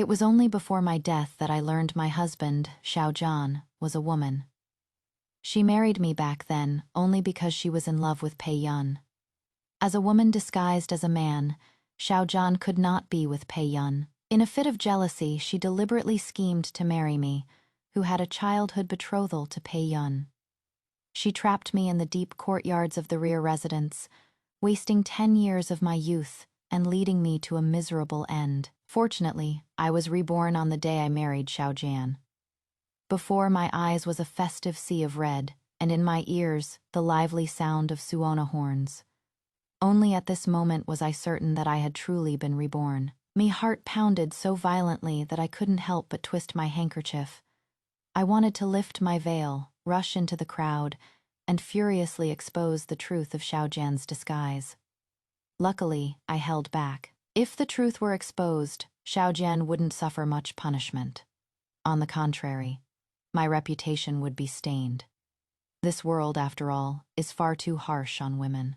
It was only before my death that I learned my husband, Xiao Jian, was a woman. She married me back then only because she was in love with Pei Yun. As a woman disguised as a man, Xiao Jian could not be with Pei Yun. In a fit of jealousy, she deliberately schemed to marry me, who had a childhood betrothal to Pei Yun. She trapped me in the deep courtyards of the rear residence, wasting 10 years of my youth and leading me to a miserable end. Fortunately, I was reborn on the day I married Xiao Jian. Before my eyes was a festive sea of red, and in my ears the lively sound of Suona horns. Only at this moment was I certain that I had truly been reborn. Me heart pounded so violently that I couldn't help but twist my handkerchief. I wanted to lift my veil, rush into the crowd, and furiously expose the truth of Xiao Jian's disguise. Luckily, I held back. If the truth were exposed, Xiao Jian wouldn't suffer much punishment. On the contrary, my reputation would be stained. This world, after all, is far too harsh on women.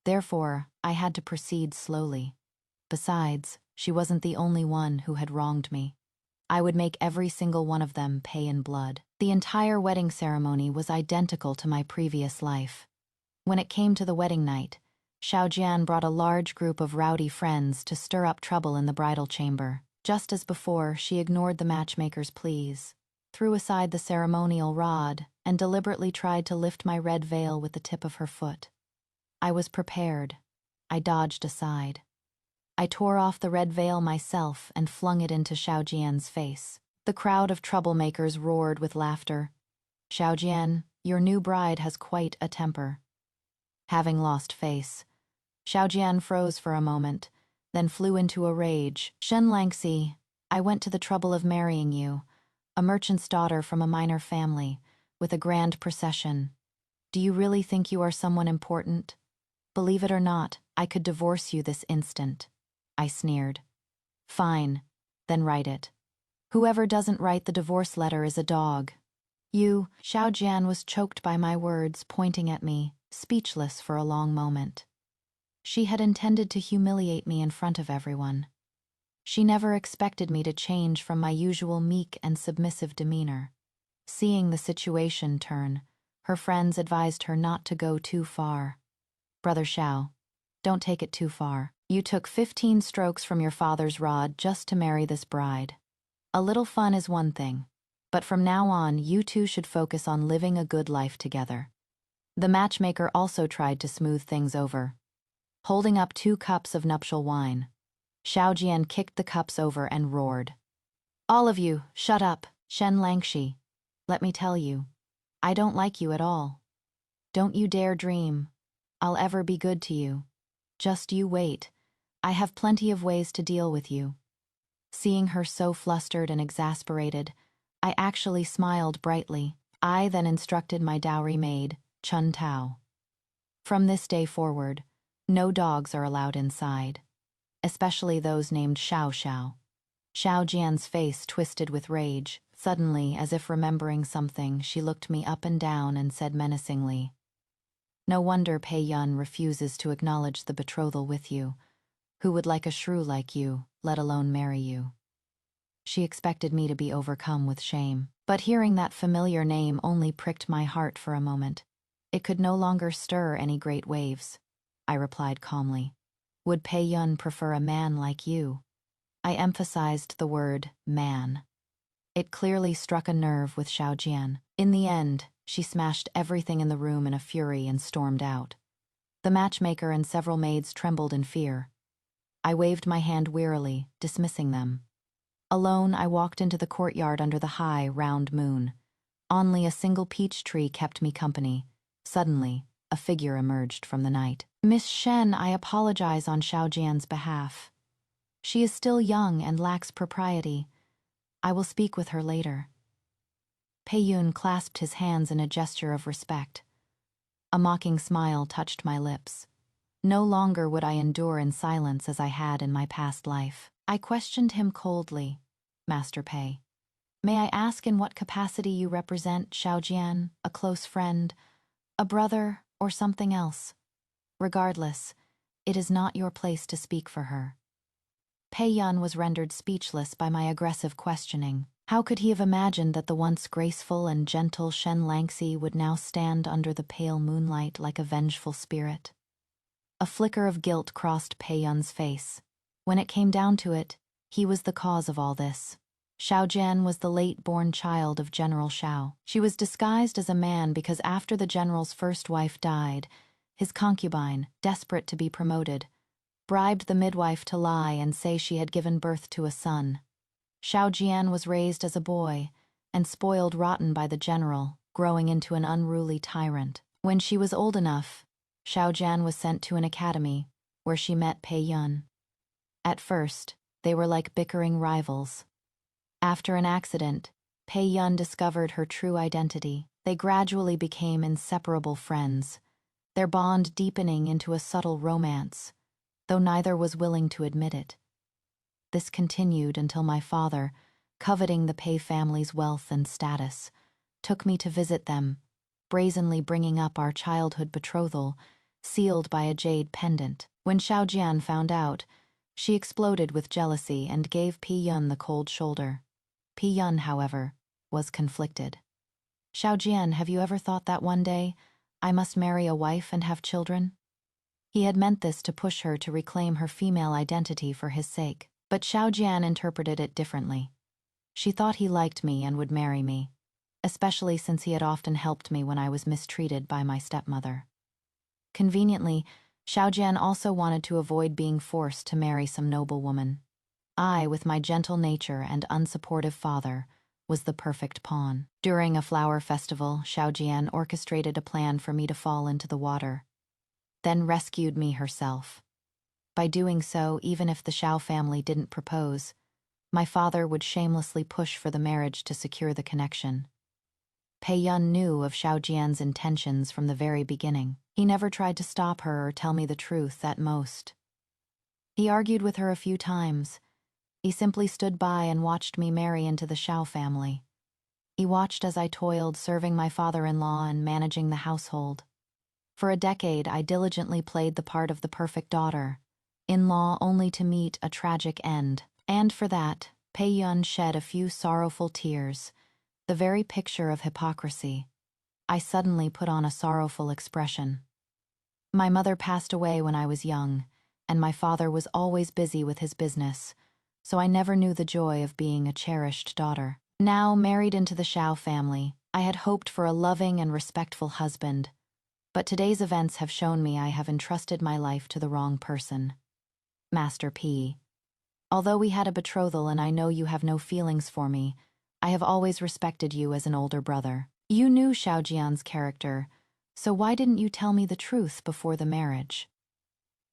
Therefore, I had to proceed slowly. Besides, she wasn't the only one who had wronged me. I would make every single one of them pay in blood. The entire wedding ceremony was identical to my previous life. When it came to the wedding night, Xiao Jian brought a large group of rowdy friends to stir up trouble in the bridal chamber. Just as before, she ignored the matchmaker's pleas, threw aside the ceremonial rod, and deliberately tried to lift my red veil with the tip of her foot. I was prepared. I dodged aside. I tore off the red veil myself and flung it into Xiao Jian's face. The crowd of troublemakers roared with laughter. "Xiao Jian, your new bride has quite a temper." Having lost face, Xiao Jian froze for a moment, then flew into a rage. "Shen Langxi, I went to the trouble of marrying you, a merchant's daughter from a minor family, with a grand procession. Do you really think you are someone important? Believe it or not, I could divorce you this instant." I sneered. "Fine, then write it. Whoever doesn't write the divorce letter is a dog." Xiao Jian was choked by my words, pointing at me, speechless for a long moment. She had intended to humiliate me in front of everyone. She never expected me to change from my usual meek and submissive demeanor. Seeing the situation turn, her friends advised her not to go too far. "Brother Xiao, don't take it too far. You took 15 strokes from your father's rod just to marry this bride. A little fun is one thing, but from now on, you two should focus on living a good life together." The matchmaker also tried to smooth things over. Holding up 2 cups of nuptial wine, Xiao Jian kicked the cups over and roared. "All of you, shut up. Shen Langxi, let me tell you, I don't like you at all. Don't you dare dream I'll ever be good to you. Just you wait. I have plenty of ways to deal with you." Seeing her so flustered and exasperated, I actually smiled brightly. I then instructed my dowry maid, Chun Tao. "From this day forward, no dogs are allowed inside, especially those named Xiao Xiao." Xiao Jian's face twisted with rage. Suddenly, as if remembering something, she looked me up and down and said menacingly, "No wonder Pei Yun refuses to acknowledge the betrothal with you. Who would like a shrew like you, let alone marry you?" She expected me to be overcome with shame, but hearing that familiar name only pricked my heart for a moment. It could no longer stir any great waves. I replied calmly, "Would Pei Yun prefer a man like you?" I emphasized the word man. It clearly struck a nerve with Xiao Jian. In the end, she smashed everything in the room in a fury and stormed out. The matchmaker and several maids trembled in fear. I waved my hand wearily, dismissing them. Alone, I walked into the courtyard under the high, round moon. Only a single peach tree kept me company. Suddenly, a figure emerged from the night. "Miss Shen, I apologize on Xiao Jian's behalf. She is still young and lacks propriety. I will speak with her later." Pei Yun clasped his hands in a gesture of respect. A mocking smile touched my lips. No longer would I endure in silence as I had in my past life. I questioned him coldly. "Master Pei, may I ask in what capacity you represent Xiao Jian, a close friend, a brother, or something else? Regardless, it is not your place to speak for her." Pei Yun was rendered speechless by my aggressive questioning. How could he have imagined that the once graceful and gentle Shen Langxi would now stand under the pale moonlight like a vengeful spirit? A flicker of guilt crossed Pei Yun's face. When it came down to it, he was the cause of all this. Xiao Jian was the late-born child of General Xiao. She was disguised as a man because after the general's first wife died, his concubine, desperate to be promoted, bribed the midwife to lie and say she had given birth to a son. Xiao Jian was raised as a boy and spoiled rotten by the general, growing into an unruly tyrant. When she was old enough, Xiao Jian was sent to an academy where she met Pei Yun. At first, they were like bickering rivals. After an accident, Pei Yun discovered her true identity. They gradually became inseparable friends, their bond deepening into a subtle romance, though neither was willing to admit it. This continued until my father, coveting the Pei family's wealth and status, took me to visit them, brazenly bringing up our childhood betrothal, sealed by a jade pendant. When Xiao Jian found out, she exploded with jealousy and gave Pei Yun the cold shoulder. Pei Yun, however, was conflicted. Xiao Jian, have you ever thought that one day I must marry a wife and have children? He had meant this to push her to reclaim her female identity for his sake. But Xiao Jian interpreted it differently. She thought he liked me and would marry me, especially since he had often helped me when I was mistreated by my stepmother. Conveniently, Xiao Jian also wanted to avoid being forced to marry some noblewoman. I, with my gentle nature and unsupportive father, was the perfect pawn. During a flower festival, Xiao Jian orchestrated a plan for me to fall into the water, then rescued me herself. By doing so, even if the Xiao family didn't propose, my father would shamelessly push for the marriage to secure the connection. Pei Yun knew of Xiao Jian's intentions from the very beginning. He never tried to stop her or tell me the truth at most. He argued with her a few times. He simply stood by and watched me marry into the Xiao family. He watched as I toiled serving my father-in-law and managing the household. For a decade, I diligently played the part of the perfect daughter, in-law only to meet a tragic end. And for that, Pei Yun shed a few sorrowful tears, the very picture of hypocrisy. I suddenly put on a sorrowful expression. My mother passed away when I was young, and my father was always busy with his business, so I never knew the joy of being a cherished daughter. Now, married into the Xiao family, I had hoped for a loving and respectful husband, but today's events have shown me I have entrusted my life to the wrong person. Master P. Although we had a betrothal and I know you have no feelings for me, I have always respected you as an older brother. You knew Xiao Jian's character, so why didn't you tell me the truth before the marriage?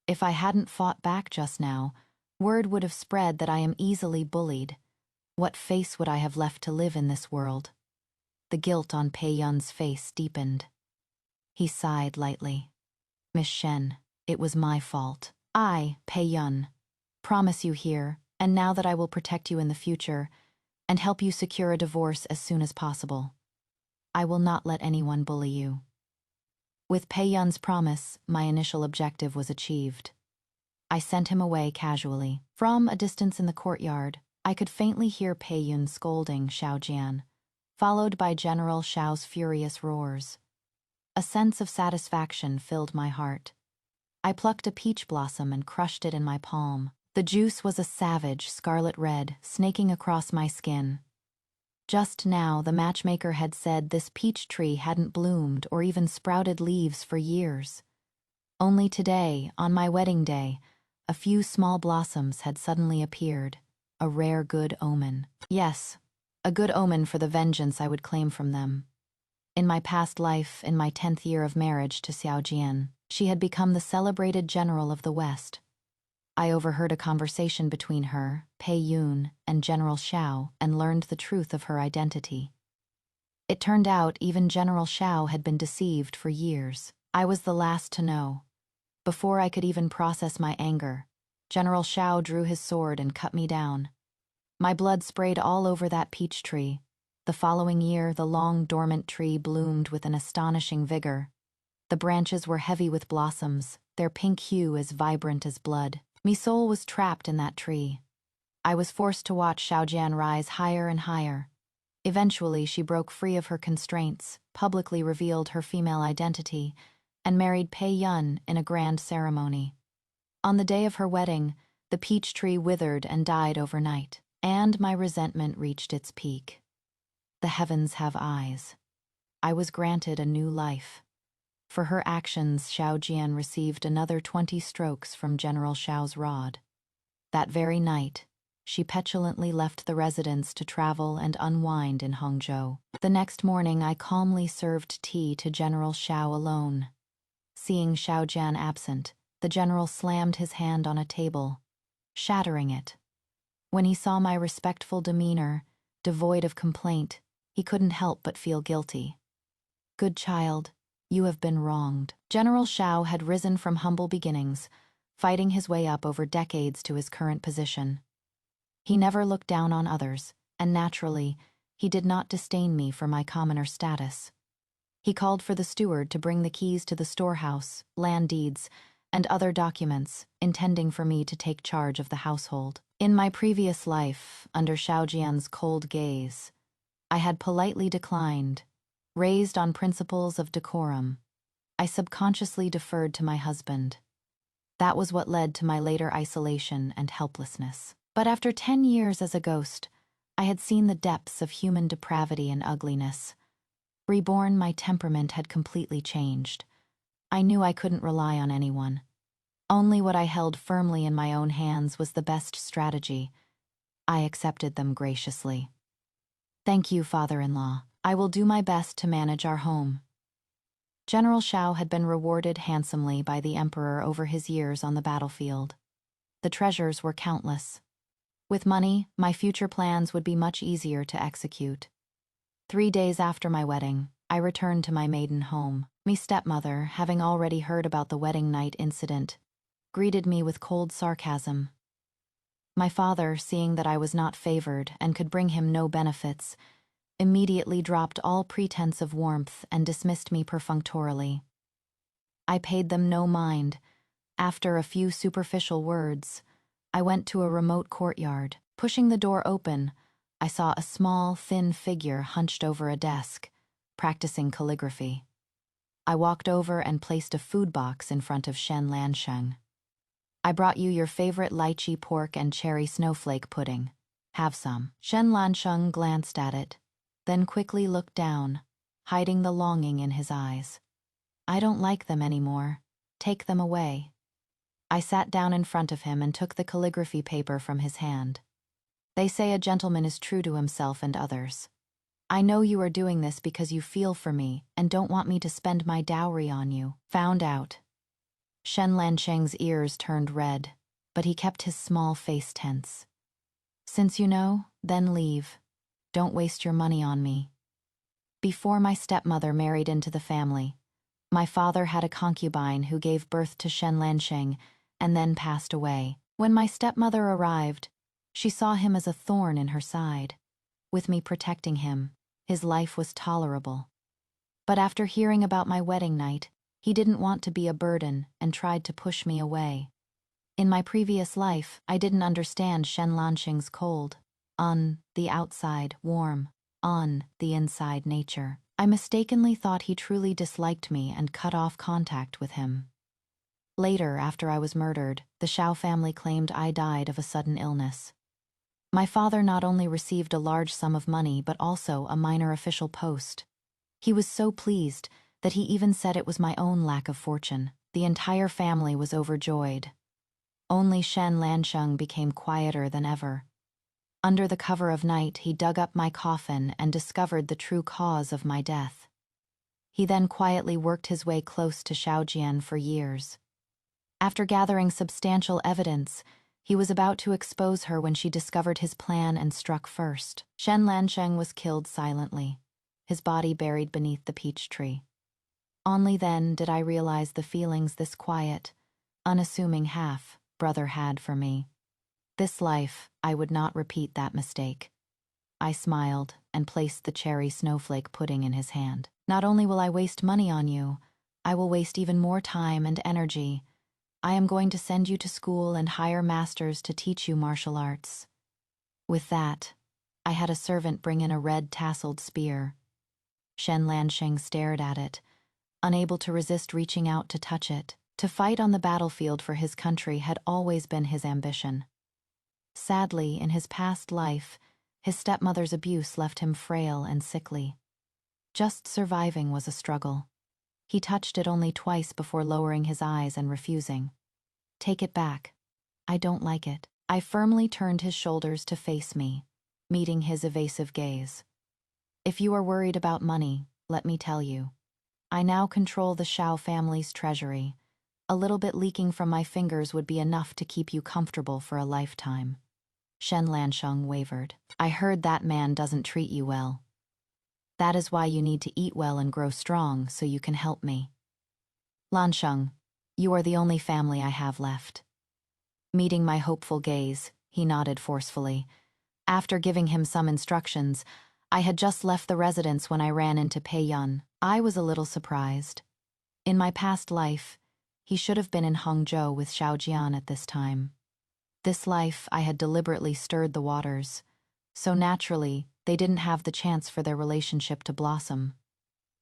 If I hadn't fought back just now, word would have spread that I am easily bullied. What face would I have left to live in this world? The guilt on Pei Yun's face deepened. He sighed lightly. Miss Shen, it was my fault. I, Pei Yun, promise you here, and now that I will protect you in the future, and help you secure a divorce as soon as possible. I will not let anyone bully you. With Pei Yun's promise, my initial objective was achieved. I sent him away casually. From a distance in the courtyard, I could faintly hear Pei Yun scolding Xiao Jian, followed by General Xiao's furious roars. A sense of satisfaction filled my heart. I plucked a peach blossom and crushed it in my palm. The juice was a savage scarlet red, snaking across my skin. Just now, the matchmaker had said this peach tree hadn't bloomed or even sprouted leaves for years. Only today, on my wedding day, a few small blossoms had suddenly appeared, a rare good omen. Yes, a good omen for the vengeance I would claim from them. In my past life, in my 10th year of marriage to Xiao Jian, she had become the celebrated general of the West. I overheard a conversation between her, Pei Yun, and General Xiao and learned the truth of her identity. It turned out even General Xiao had been deceived for years. I was the last to know. Before I could even process my anger, General Xiao drew his sword and cut me down. My blood sprayed all over that peach tree. The following year, the long, dormant tree bloomed with an astonishing vigor. The branches were heavy with blossoms, their pink hue as vibrant as blood. My soul was trapped in that tree, I was forced to watch Xiaojian rise higher and higher. Eventually, she broke free of her constraints, publicly revealed her female identity, and married Pei Yun in a grand ceremony. On the day of her wedding, the peach tree withered and died overnight, and my resentment reached its peak. The heavens have eyes. I was granted a new life. For her actions, Xiao Jian received another 20 strokes from General Xiao's rod. That very night, she petulantly left the residence to travel and unwind in Hangzhou. The next morning, I calmly served tea to General Xiao alone. Seeing Xiao Jian absent, the general slammed his hand on a table, shattering it. When he saw my respectful demeanor, devoid of complaint, he couldn't help but feel guilty. Good child, you have been wronged. General Xiao had risen from humble beginnings, fighting his way up over decades to his current position. He never looked down on others, and naturally, he did not disdain me for my commoner status. He called for the steward to bring the keys to the storehouse, land deeds, and other documents, intending for me to take charge of the household. In my previous life, under Xiaojian's cold gaze, I had politely declined, raised on principles of decorum. I subconsciously deferred to my husband. That was what led to my later isolation and helplessness. But after 10 years as a ghost, I had seen the depths of human depravity and ugliness. Reborn, my temperament had completely changed. I knew I couldn't rely on anyone. Only what I held firmly in my own hands was the best strategy. I accepted them graciously. Thank you, father-in-law. I will do my best to manage our home. General Xiao had been rewarded handsomely by the emperor over his years on the battlefield. The treasures were countless. With money, my future plans would be much easier to execute. 3 days after my wedding, I returned to my maiden home. My stepmother, having already heard about the wedding night incident, greeted me with cold sarcasm. My father, seeing that I was not favored and could bring him no benefits, immediately dropped all pretense of warmth and dismissed me perfunctorily. I paid them no mind. After a few superficial words, I went to a remote courtyard. Pushing the door open, I saw a small, thin figure hunched over a desk, practicing calligraphy. I walked over and placed a food box in front of Shen Lansheng. I brought you your favorite lychee pork and cherry snowflake pudding. Have some. Shen Lansheng glanced at it, then quickly looked down, hiding the longing in his eyes. I don't like them anymore. Take them away. I sat down in front of him and took the calligraphy paper from his hand. They say a gentleman is true to himself and others. I know you are doing this because you feel for me and don't want me to spend my dowry on you. Found out. Shen Lansheng's ears turned red, but he kept his small face tense. Since you know, then leave. Don't waste your money on me. Before my stepmother married into the family, my father had a concubine who gave birth to Shen Lansheng and then passed away. When my stepmother arrived, she saw him as a thorn in her side. With me protecting him, his life was tolerable. But after hearing about my wedding night, he didn't want to be a burden and tried to push me away. In my previous life, I didn't understand Shen Lansheng's cold, on the outside, warm, on the inside nature. I mistakenly thought he truly disliked me and cut off contact with him. Later, after I was murdered, the Xiao family claimed I died of a sudden illness. My father not only received a large sum of money, but also a minor official post. He was so pleased that he even said it was my own lack of fortune. The entire family was overjoyed. Only Shen Lansheng became quieter than ever. Under the cover of night, he dug up my coffin and discovered the true cause of my death. He then quietly worked his way close to Xiaojian for years. After gathering substantial evidence, he was about to expose her when she discovered his plan and struck first. Shen Lansheng was killed silently, his body buried beneath the peach tree. Only then did I realize the feelings this quiet, unassuming half-brother had for me. This life, I would not repeat that mistake. I smiled and placed the cherry snowflake pudding in his hand. Not only will I waste money on you, I will waste even more time and energy. I am going to send you to school and hire masters to teach you martial arts. With that, I had a servant bring in a red tasseled spear. Shen Lansheng stared at it, unable to resist reaching out to touch it. To fight on the battlefield for his country had always been his ambition. Sadly, in his past life, his stepmother's abuse left him frail and sickly. Just surviving was a struggle. He touched it only twice before lowering his eyes and refusing. "Take it back. I don't like it." I firmly turned his shoulders to face me, meeting his evasive gaze. "If you are worried about money, let me tell you. I now control the Shao family's treasury. A little bit leaking from my fingers would be enough to keep you comfortable for a lifetime." Shen Lansheng wavered. "I heard that man doesn't treat you well. That is why you need to eat well and grow strong so you can help me. Lansheng, you are the only family I have left." Meeting my hopeful gaze, he nodded forcefully. After giving him some instructions, I had just left the residence when I ran into Pei Yun. I was a little surprised. In my past life, he should have been in Hangzhou with Xiaojian at this time. This life, I had deliberately stirred the waters, so naturally, they didn't have the chance for their relationship to blossom.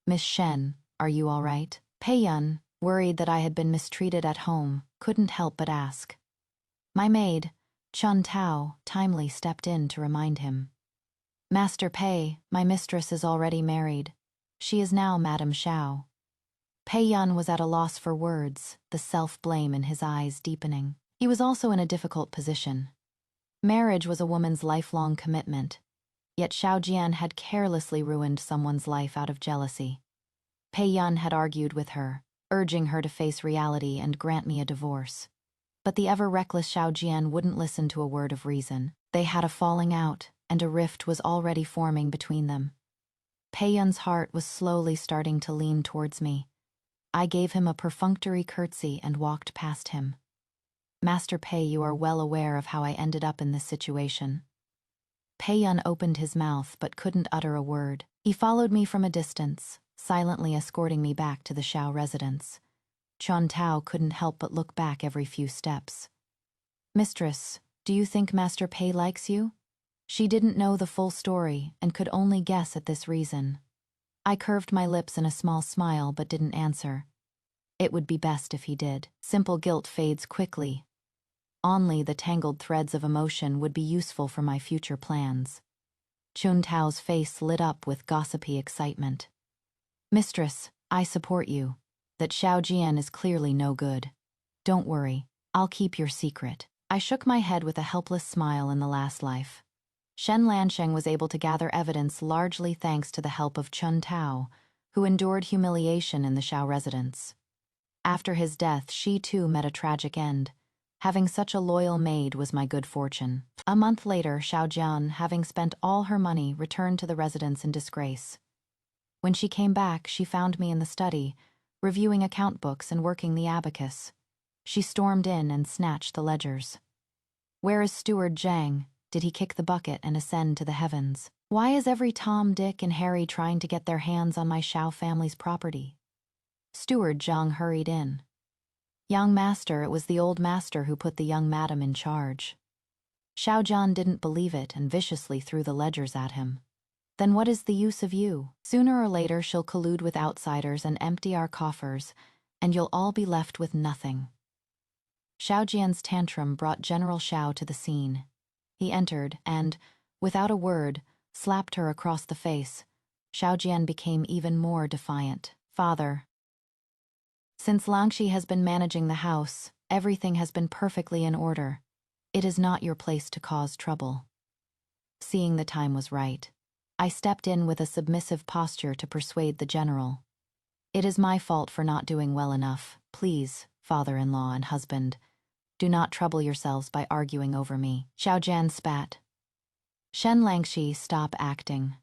"Miss Shen, are you all right?" Pei Yun, worried that I had been mistreated at home, couldn't help but ask. My maid, Chun Tao, timely stepped in to remind him. "Master Pei, my mistress is already married. She is now Madame Xiao." Pei Yun was at a loss for words, the self-blame in his eyes deepening. He was also in a difficult position. Marriage was a woman's lifelong commitment, yet Xiaojian had carelessly ruined someone's life out of jealousy. Pei Yun had argued with her, urging her to face reality and grant me a divorce. But the ever-reckless Xiaojian wouldn't listen to a word of reason. They had a falling out, and a rift was already forming between them. Pei Yun's heart was slowly starting to lean towards me. I gave him a perfunctory curtsy and walked past him. "Master Pei, you are well aware of how I ended up in this situation." Pei Yun opened his mouth but couldn't utter a word. He followed me from a distance, silently escorting me back to the Shao residence. Chun Tao couldn't help but look back every few steps. "Mistress, do you think Master Pei likes you?" She didn't know the full story and could only guess at this reason. I curved my lips in a small smile but didn't answer. It would be best if he did. Simple guilt fades quickly. Only the tangled threads of emotion would be useful for my future plans. Chun Tao's face lit up with gossipy excitement. "Mistress, I support you. That Xiaojian is clearly no good. Don't worry, I'll keep your secret." I shook my head with a helpless smile in the last life. Shen Lansheng was able to gather evidence largely thanks to the help of Chun Tao, who endured humiliation in the Shao residence. After his death, she too met a tragic end. Having such a loyal maid was my good fortune. A month later, Xiaojian, having spent all her money, returned to the residence in disgrace. When she came back, she found me in the study, reviewing account books and working the abacus. She stormed in and snatched the ledgers. "Where is Steward Zhang? Did he kick the bucket and ascend to the heavens? Why is every Tom, Dick, and Harry trying to get their hands on my Shao family's property?" Steward Zhang hurried in. "Young master, it was the old master who put the young madam in charge." Xiaojian didn't believe it and viciously threw the ledgers at him. "Then what is the use of you? Sooner or later she'll collude with outsiders and empty our coffers, and you'll all be left with nothing." Xiaojian's tantrum brought General Xiao to the scene. He entered and, without a word, slapped her across the face. Xiaojian became even more defiant. "Father, since Langshi has been managing the house, everything has been perfectly in order. It is not your place to cause trouble." Seeing the time was right, I stepped in with a submissive posture to persuade the general. "It is my fault for not doing well enough. Please, father-in-law and husband, do not trouble yourselves by arguing over me." Xiaojian spat. "Shen Langshi, stop acting.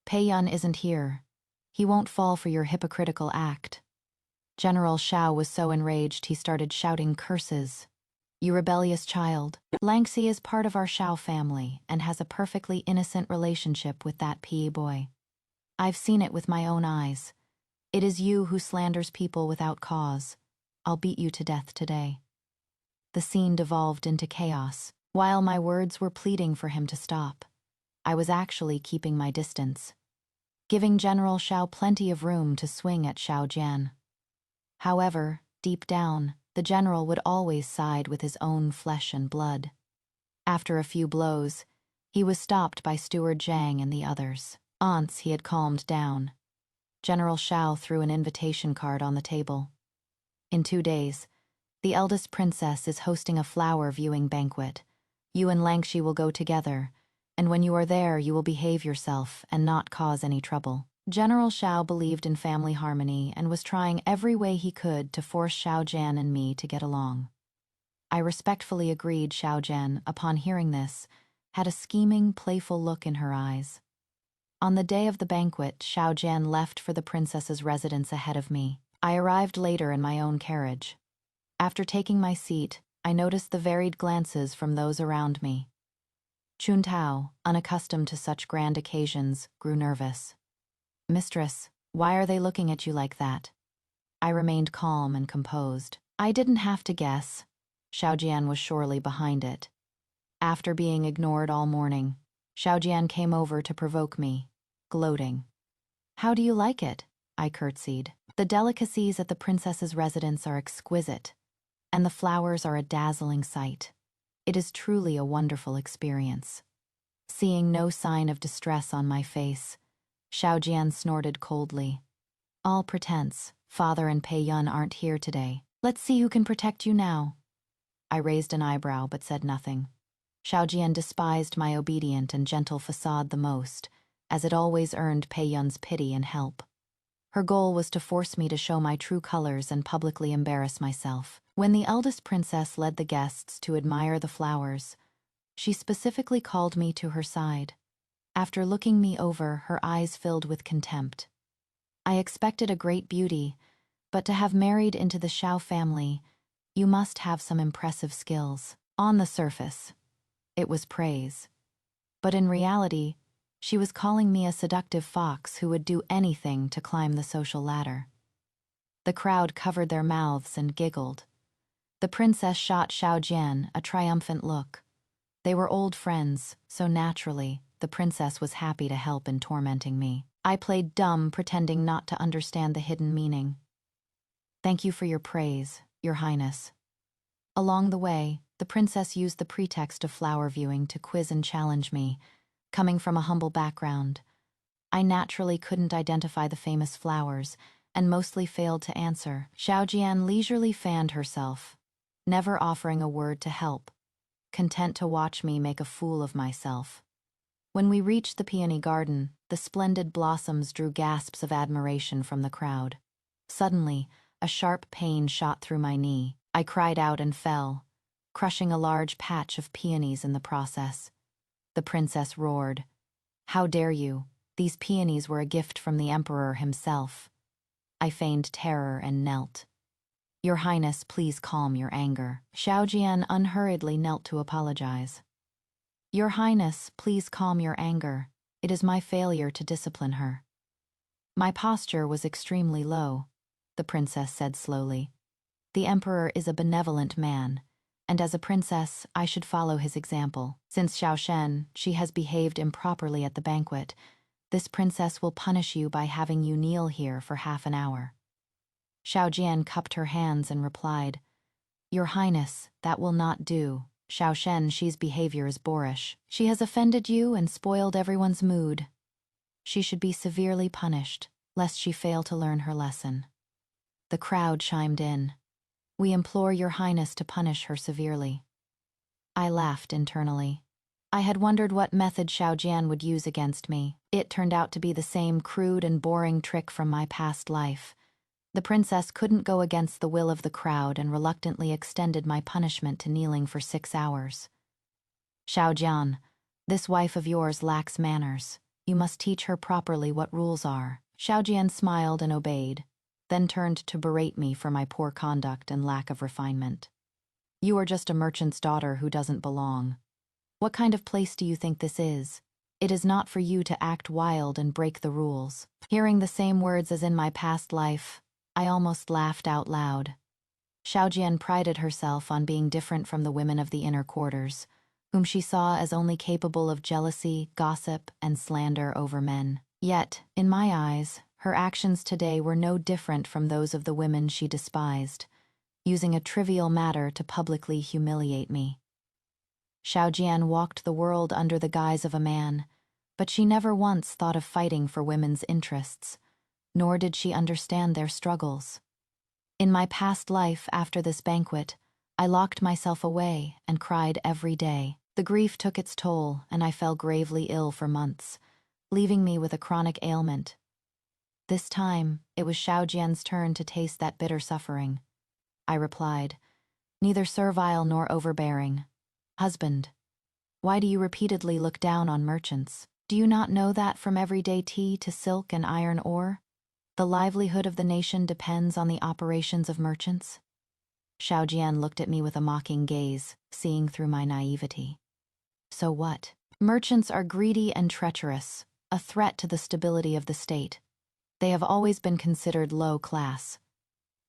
Pei Yun isn't here. He won't fall for your hypocritical act." General Xiao was so enraged he started shouting curses. "You rebellious child. Langxi is part of our Xiao family and has a perfectly innocent relationship with that Pei boy. I've seen it with my own eyes. It is you who slanders people without cause. I'll beat you to death today." The scene devolved into chaos. While my words were pleading for him to stop, I was actually keeping my distance, giving General Xiao plenty of room to swing at Xiao Jian. However, deep down, the general would always side with his own flesh and blood. After a few blows, he was stopped by Steward Zhang and the others. Once he had calmed down, General Xiao threw an invitation card on the table. In 2 days, the eldest princess is hosting a flower viewing banquet. You and Langshi will go together, and when you are there, you will behave yourself and not cause any trouble. General Xiao believed in family harmony and was trying every way he could to force Xiao Jian and me to get along. I respectfully agreed. Xiao Jian, upon hearing this, had a scheming, playful look in her eyes. On the day of the banquet, Xiao Jian left for the princess's residence ahead of me. I arrived later in my own carriage. After taking my seat, I noticed the varied glances from those around me. Chun Tao, unaccustomed to such grand occasions, grew nervous. "Mistress, why are they looking at you like that?" I remained calm and composed. I didn't have to guess. Xiao Jian was surely behind it. After being ignored all morning, Xiao Jian came over to provoke me, gloating. "How do you like it?" I curtsied. "The delicacies at the princess's residence are exquisite, and the flowers are a dazzling sight. It is truly a wonderful experience." Seeing no sign of distress on my face, Xiao Jian snorted coldly. "All pretense. Father and Pei Yun aren't here today. Let's see who can protect you now." I raised an eyebrow but said nothing. Xiao Jian despised my obedient and gentle facade the most, as it always earned Pei Yun's pity and help. Her goal was to force me to show my true colors and publicly embarrass myself. When the eldest princess led the guests to admire the flowers, she specifically called me to her side. After looking me over, her eyes filled with contempt. "I expected a great beauty, but to have married into the Xiao family, you must have some impressive skills." On the surface, it was praise. But in reality, she was calling me a seductive fox who would do anything to climb the social ladder. The crowd covered their mouths and giggled. The princess shot Xiao Jian a triumphant look. They were old friends, so naturally, the princess was happy to help in tormenting me. I played dumb, pretending not to understand the hidden meaning. "Thank you for your praise, Your Highness." Along the way, the princess used the pretext of flower viewing to quiz and challenge me. Coming from a humble background, I naturally couldn't identify the famous flowers and mostly failed to answer. Xiao Jian leisurely fanned herself, never offering a word to help, content to watch me make a fool of myself. When we reached the peony garden, the splendid blossoms drew gasps of admiration from the crowd. Suddenly, a sharp pain shot through my knee. I cried out and fell, crushing a large patch of peonies in the process. The princess roared, "How dare you? These peonies were a gift from the emperor himself." I feigned terror and knelt. "Your Highness, please calm your anger." Xiao Jian unhurriedly knelt to apologize. "Your Highness, please calm your anger. It is my failure to discipline her." My posture was extremely low, the princess said slowly. "The emperor is a benevolent man, and as a princess, I should follow his example. Since Xiao Shen, she has behaved improperly at the banquet, this princess will punish you by having you kneel here for half an hour." Xiao Jian cupped her hands and replied, "Your Highness, that will not do. Xiao Shen, she's behavior is boorish. She has offended you and spoiled everyone's mood. She should be severely punished, lest she fail to learn her lesson." The crowd chimed in. "We implore Your Highness to punish her severely." I laughed internally. I had wondered what method Xiao Jian would use against me. It turned out to be the same crude and boring trick from my past life. The princess couldn't go against the will of the crowd and reluctantly extended my punishment to kneeling for 6 hours. "Xiao Jian, this wife of yours lacks manners. You must teach her properly what rules are." Xiao Jian smiled and obeyed, then turned to berate me for my poor conduct and lack of refinement. "You are just a merchant's daughter who doesn't belong. What kind of place do you think this is? It is not for you to act wild and break the rules." Hearing the same words as in my past life, I almost laughed out loud. Xiao Jian prided herself on being different from the women of the inner quarters, whom she saw as only capable of jealousy, gossip, and slander over men. Yet, in my eyes, her actions today were no different from those of the women she despised, using a trivial matter to publicly humiliate me. Xiaojian walked the world under the guise of a man, but she never once thought of fighting for women's interests, nor did she understand their struggles. In my past life after this banquet, I locked myself away and cried every day. The grief took its toll, and I fell gravely ill for months, leaving me with a chronic ailment. This time, it was Xiaojian's turn to taste that bitter suffering. I replied, neither servile nor overbearing. Husband, why do you repeatedly look down on merchants? Do you not know that from everyday tea to silk and iron ore, the livelihood of the nation depends on the operations of merchants? Xiaojian looked at me with a mocking gaze, seeing through my naivety. So what? Merchants are greedy and treacherous, a threat to the stability of the state. They have always been considered low class.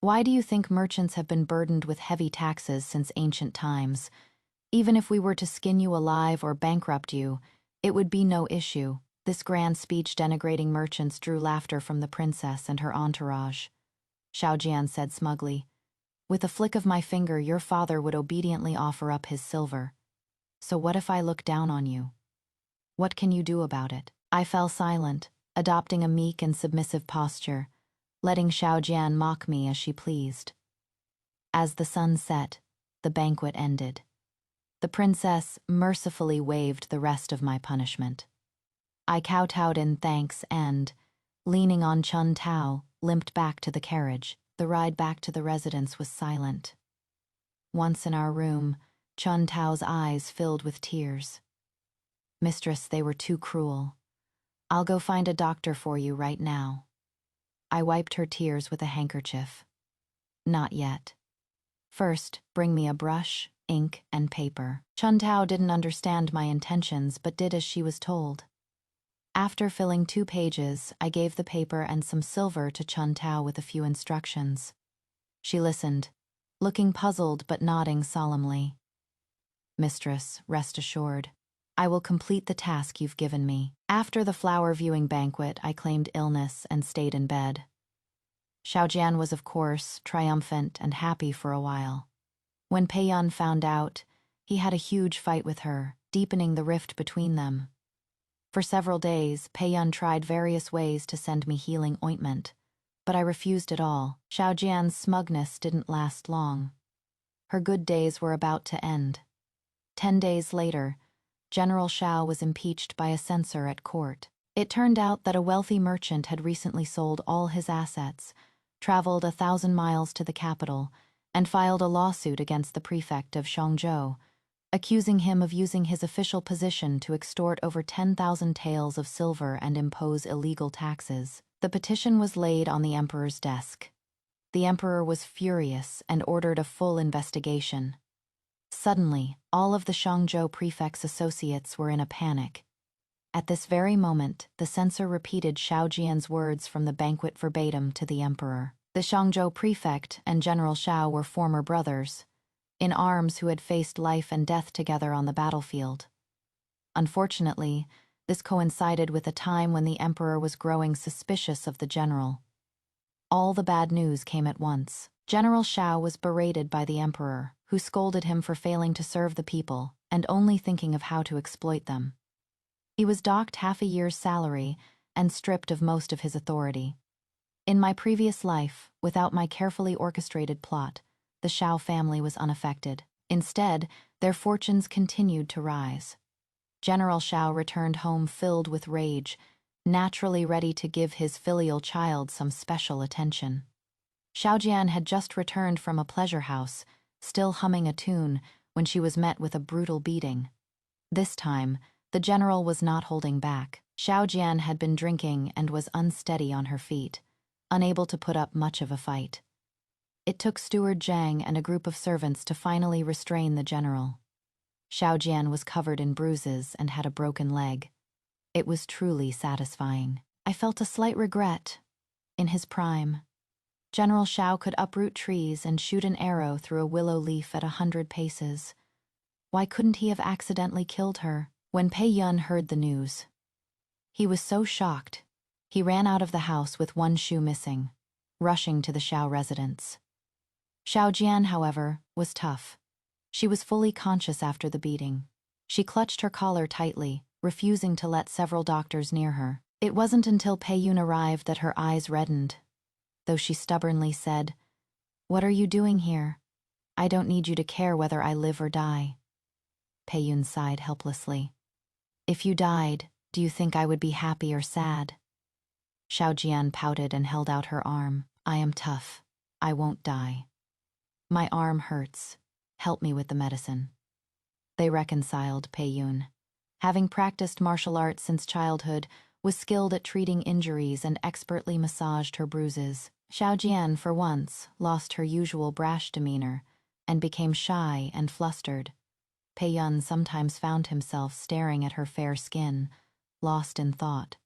Why do you think merchants have been burdened with heavy taxes since ancient times? Even if we were to skin you alive or bankrupt you, it would be no issue. This grand speech denigrating merchants drew laughter from the princess and her entourage. Xiaojian said smugly, with a flick of my finger, your father would obediently offer up his silver. So what if I look down on you? What can you do about it? I fell silent, adopting a meek and submissive posture, letting Xiaojian mock me as she pleased. As the sun set, the banquet ended. The princess mercifully waived the rest of my punishment. I kowtowed in thanks and, leaning on Chun Tao, limped back to the carriage. The ride back to the residence was silent. Once in our room, Chun Tao's eyes filled with tears. Mistress, they were too cruel. I'll go find a doctor for you right now. I wiped her tears with a handkerchief. Not yet. First, bring me a brush, ink, and paper. Chun Tao didn't understand my intentions, but did as she was told. After filling 2 pages, I gave the paper and some silver to Chun Tao with a few instructions. She listened, looking puzzled but nodding solemnly. Mistress, rest assured. I will complete the task you've given me. After the flower viewing banquet, I claimed illness and stayed in bed. Xiaojian was, of course, triumphant and happy for a while. When Pei Yun found out, he had a huge fight with her, deepening the rift between them. For several days, Pei Yun tried various ways to send me healing ointment, but I refused it all. Xiaojian's smugness didn't last long. Her good days were about to end. 10 days later, General Xiao was impeached by a censor at court. It turned out that a wealthy merchant had recently sold all his assets, traveled 1,000 miles to the capital, and filed a lawsuit against the prefect of Shangzhou, accusing him of using his official position to extort over 10,000 taels of silver and impose illegal taxes. The petition was laid on the emperor's desk. The emperor was furious and ordered a full investigation. Suddenly, all of the Shangzhou prefect's associates were in a panic. At this very moment, the censor repeated Xiaojian's words from the banquet verbatim to the emperor. The Shangzhou prefect and General Xiao were former brothers, in arms who had faced life and death together on the battlefield. Unfortunately, this coincided with a time when the emperor was growing suspicious of the general. All the bad news came at once. General Xiao was berated by the emperor, who scolded him for failing to serve the people and only thinking of how to exploit them. He was docked half a year's salary and stripped of most of his authority. In my previous life, without my carefully orchestrated plot, the Xiao family was unaffected. Instead, their fortunes continued to rise. General Xiao returned home filled with rage, naturally ready to give his filial child some special attention. Xiaojian had just returned from a pleasure house, still humming a tune, when she was met with a brutal beating. This time, the general was not holding back. Xiaojian had been drinking and was unsteady on her feet, unable to put up much of a fight. It took Steward Zhang and a group of servants to finally restrain the general. Xiaojian was covered in bruises and had a broken leg. It was truly satisfying. I felt a slight regret. In his prime, General Xiao could uproot trees and shoot an arrow through a willow leaf at 100 paces. Why couldn't he have accidentally killed her? When Pei Yun heard the news, he was so shocked. He ran out of the house with one shoe missing, rushing to the Xiao residence. Xiao Jian, however, was tough. She was fully conscious after the beating. She clutched her collar tightly, refusing to let several doctors near her. It wasn't until Pei Yun arrived that her eyes reddened, though she stubbornly said, "What are you doing here? I don't need you to care whether I live or die." Pei Yun sighed helplessly. "If you died, do you think I would be happy or sad?" Xiao Jian pouted and held out her arm. "I am tough. I won't die. My arm hurts. Help me with the medicine." They reconciled. Pei Yun, having practiced martial arts since childhood, was skilled at treating injuries and expertly massaged her bruises. Xiao Jian, for once, lost her usual brash demeanor and became shy and flustered. Pei Yun sometimes found himself staring at her fair skin, lost in thought.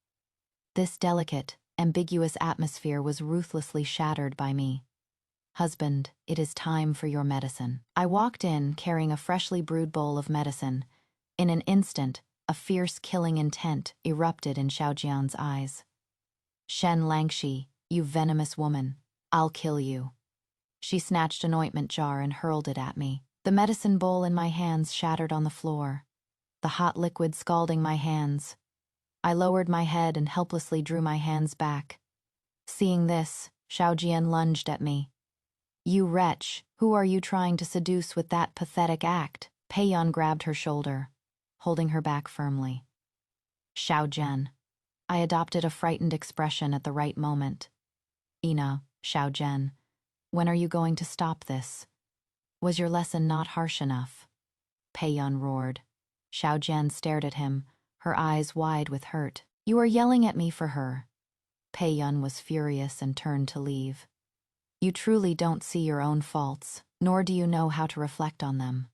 This delicate, ambiguous atmosphere was ruthlessly shattered by me. "Husband, it is time for your medicine." I walked in, carrying a freshly brewed bowl of medicine. In an instant, a fierce killing intent erupted in Xiao Jian's eyes. "Shen Langshi, you venomous woman, I'll kill you." She snatched an ointment jar and hurled it at me. The medicine bowl in my hands shattered on the floor, the hot liquid scalding my hands. I lowered my head and helplessly drew my hands back. Seeing this, Xiao Jian lunged at me. "You wretch, who are you trying to seduce with that pathetic act?" Pei Yun grabbed her shoulder, holding her back firmly. "Xiao Jian." I adopted a frightened expression at the right moment. "Ina, Xiao Jian, when are you going to stop this? Was your lesson not harsh enough?" Pei Yun roared. Xiao Jian stared at him, her eyes wide with hurt. "You are yelling at me for her." Pei Yun was furious and turned to leave. "You truly don't see your own faults, nor do you know how to reflect on them."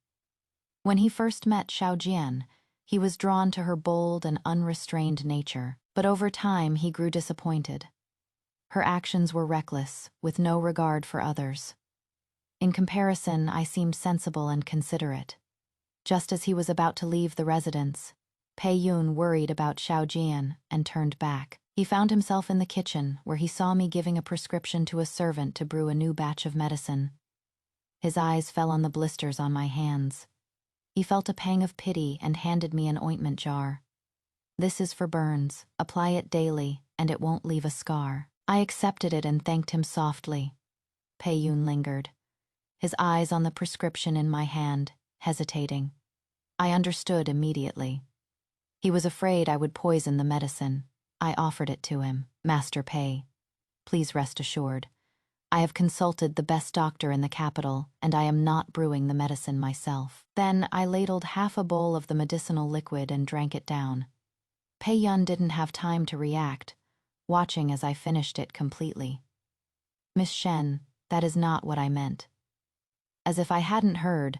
When he first met Xiao Jian, he was drawn to her bold and unrestrained nature, but over time he grew disappointed. Her actions were reckless, with no regard for others. In comparison, I seemed sensible and considerate. Just as he was about to leave the residence, Pei Yun worried about Xiao Jian and turned back. He found himself in the kitchen, where he saw me giving a prescription to a servant to brew a new batch of medicine. His eyes fell on the blisters on my hands. He felt a pang of pity and handed me an ointment jar. "This is for burns. Apply it daily, and it won't leave a scar." I accepted it and thanked him softly. Pei Yun lingered, his eyes on the prescription in my hand, hesitating. I understood immediately. He was afraid I would poison the medicine. I offered it to him. "Master Pei, please rest assured. I have consulted the best doctor in the capital, and I am not brewing the medicine myself." Then I ladled half a bowl of the medicinal liquid and drank it down. Pei Yun didn't have time to react, watching as I finished it completely. "Miss Shen, that is not what I meant." As if I hadn't heard,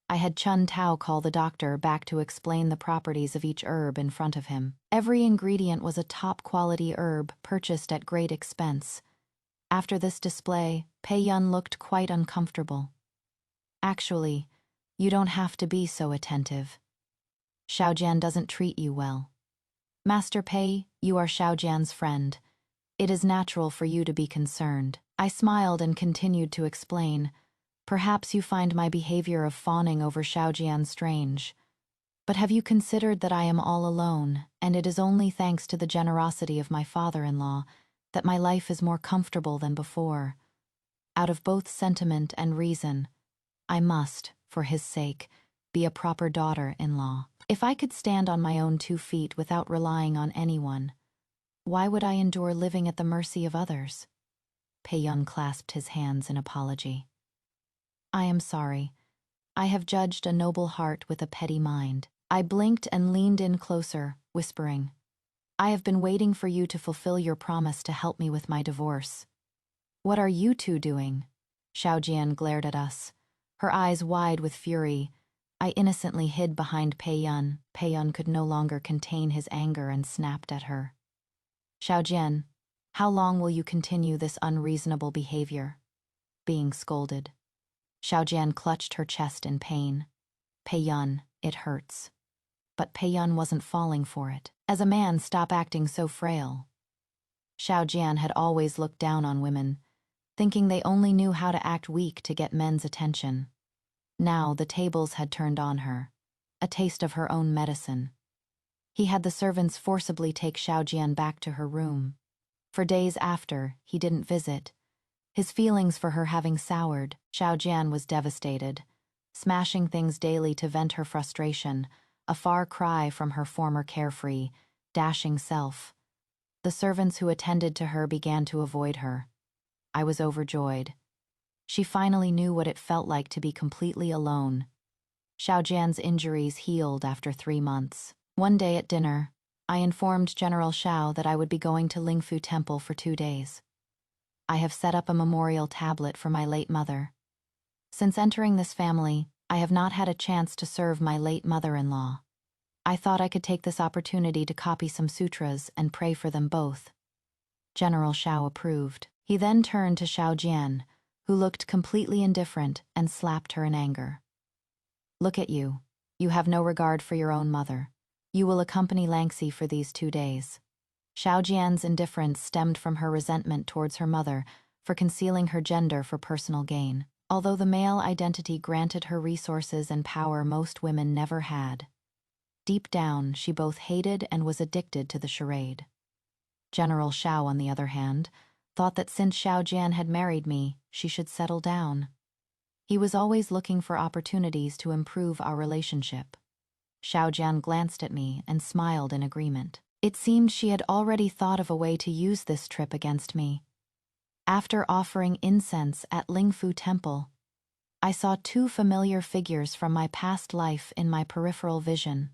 I had Chun Tao call the doctor back to explain the properties of each herb in front of him. Every ingredient was a top-quality herb purchased at great expense. After this display, Pei Yun looked quite uncomfortable. "Actually, you don't have to be so attentive. Xiao Jian doesn't treat you well. Master Pei, you are Xiao Jian's friend. It is natural for you to be concerned." I smiled and continued to explain. "Perhaps you find my behavior of fawning over Xiao Jian strange. But have you considered that I am all alone, and it is only thanks to the generosity of my father-in-law that my life is more comfortable than before? Out of both sentiment and reason, I must, for his sake, be a proper daughter-in-law. If I could stand on my own 2 feet without relying on anyone, why would I endure living at the mercy of others?" Pei Yun clasped his hands in apology. "I am sorry. I have judged a noble heart with a petty mind." I blinked and leaned in closer, whispering, "I have been waiting for you to fulfill your promise to help me with my divorce." "What are you two doing?" Xiao Jian glared at us, her eyes wide with fury. I innocently hid behind Pei Yun. Pei Yun could no longer contain his anger and snapped at her. "Xiao Jian, how long will you continue this unreasonable behavior?" Being scolded. Xiao Jian clutched her chest in pain. Pei Yun, it hurts. But Pei Yun wasn't falling for it. As a man, stop acting so frail. Xiao Jian had always looked down on women, thinking they only knew how to act weak to get men's attention. Now the tables had turned on her, a taste of her own medicine. He had the servants forcibly take Xiao Jian back to her room. For days after, he didn't visit. His feelings for her having soured, Xiao Jian was devastated, smashing things daily to vent her frustration, a far cry from her former carefree, dashing self. The servants who attended to her began to avoid her. I was overjoyed. She finally knew what it felt like to be completely alone. Xiao Jian's injuries healed after 3 months. One day at dinner, I informed General Xiao that I would be going to Lingfu Temple for 2 days. I have set up a memorial tablet for my late mother. Since entering this family, I have not had a chance to serve my late mother-in-law. I thought I could take this opportunity to copy some sutras and pray for them both. General Xiao approved. He then turned to Xiao Jian, who looked completely indifferent, and slapped her in anger. Look at you. You have no regard for your own mother. You will accompany Langxi for these 2 days. Xiao Jian's indifference stemmed from her resentment towards her mother for concealing her gender for personal gain. Although the male identity granted her resources and power most women never had, deep down she both hated and was addicted to the charade. General Xiao, on the other hand, thought that since Xiao Jian had married me, she should settle down. He was always looking for opportunities to improve our relationship. Xiao Jian glanced at me and smiled in agreement. It seemed she had already thought of a way to use this trip against me. After offering incense at Lingfu Temple, I saw 2 familiar figures from my past life in my peripheral vision.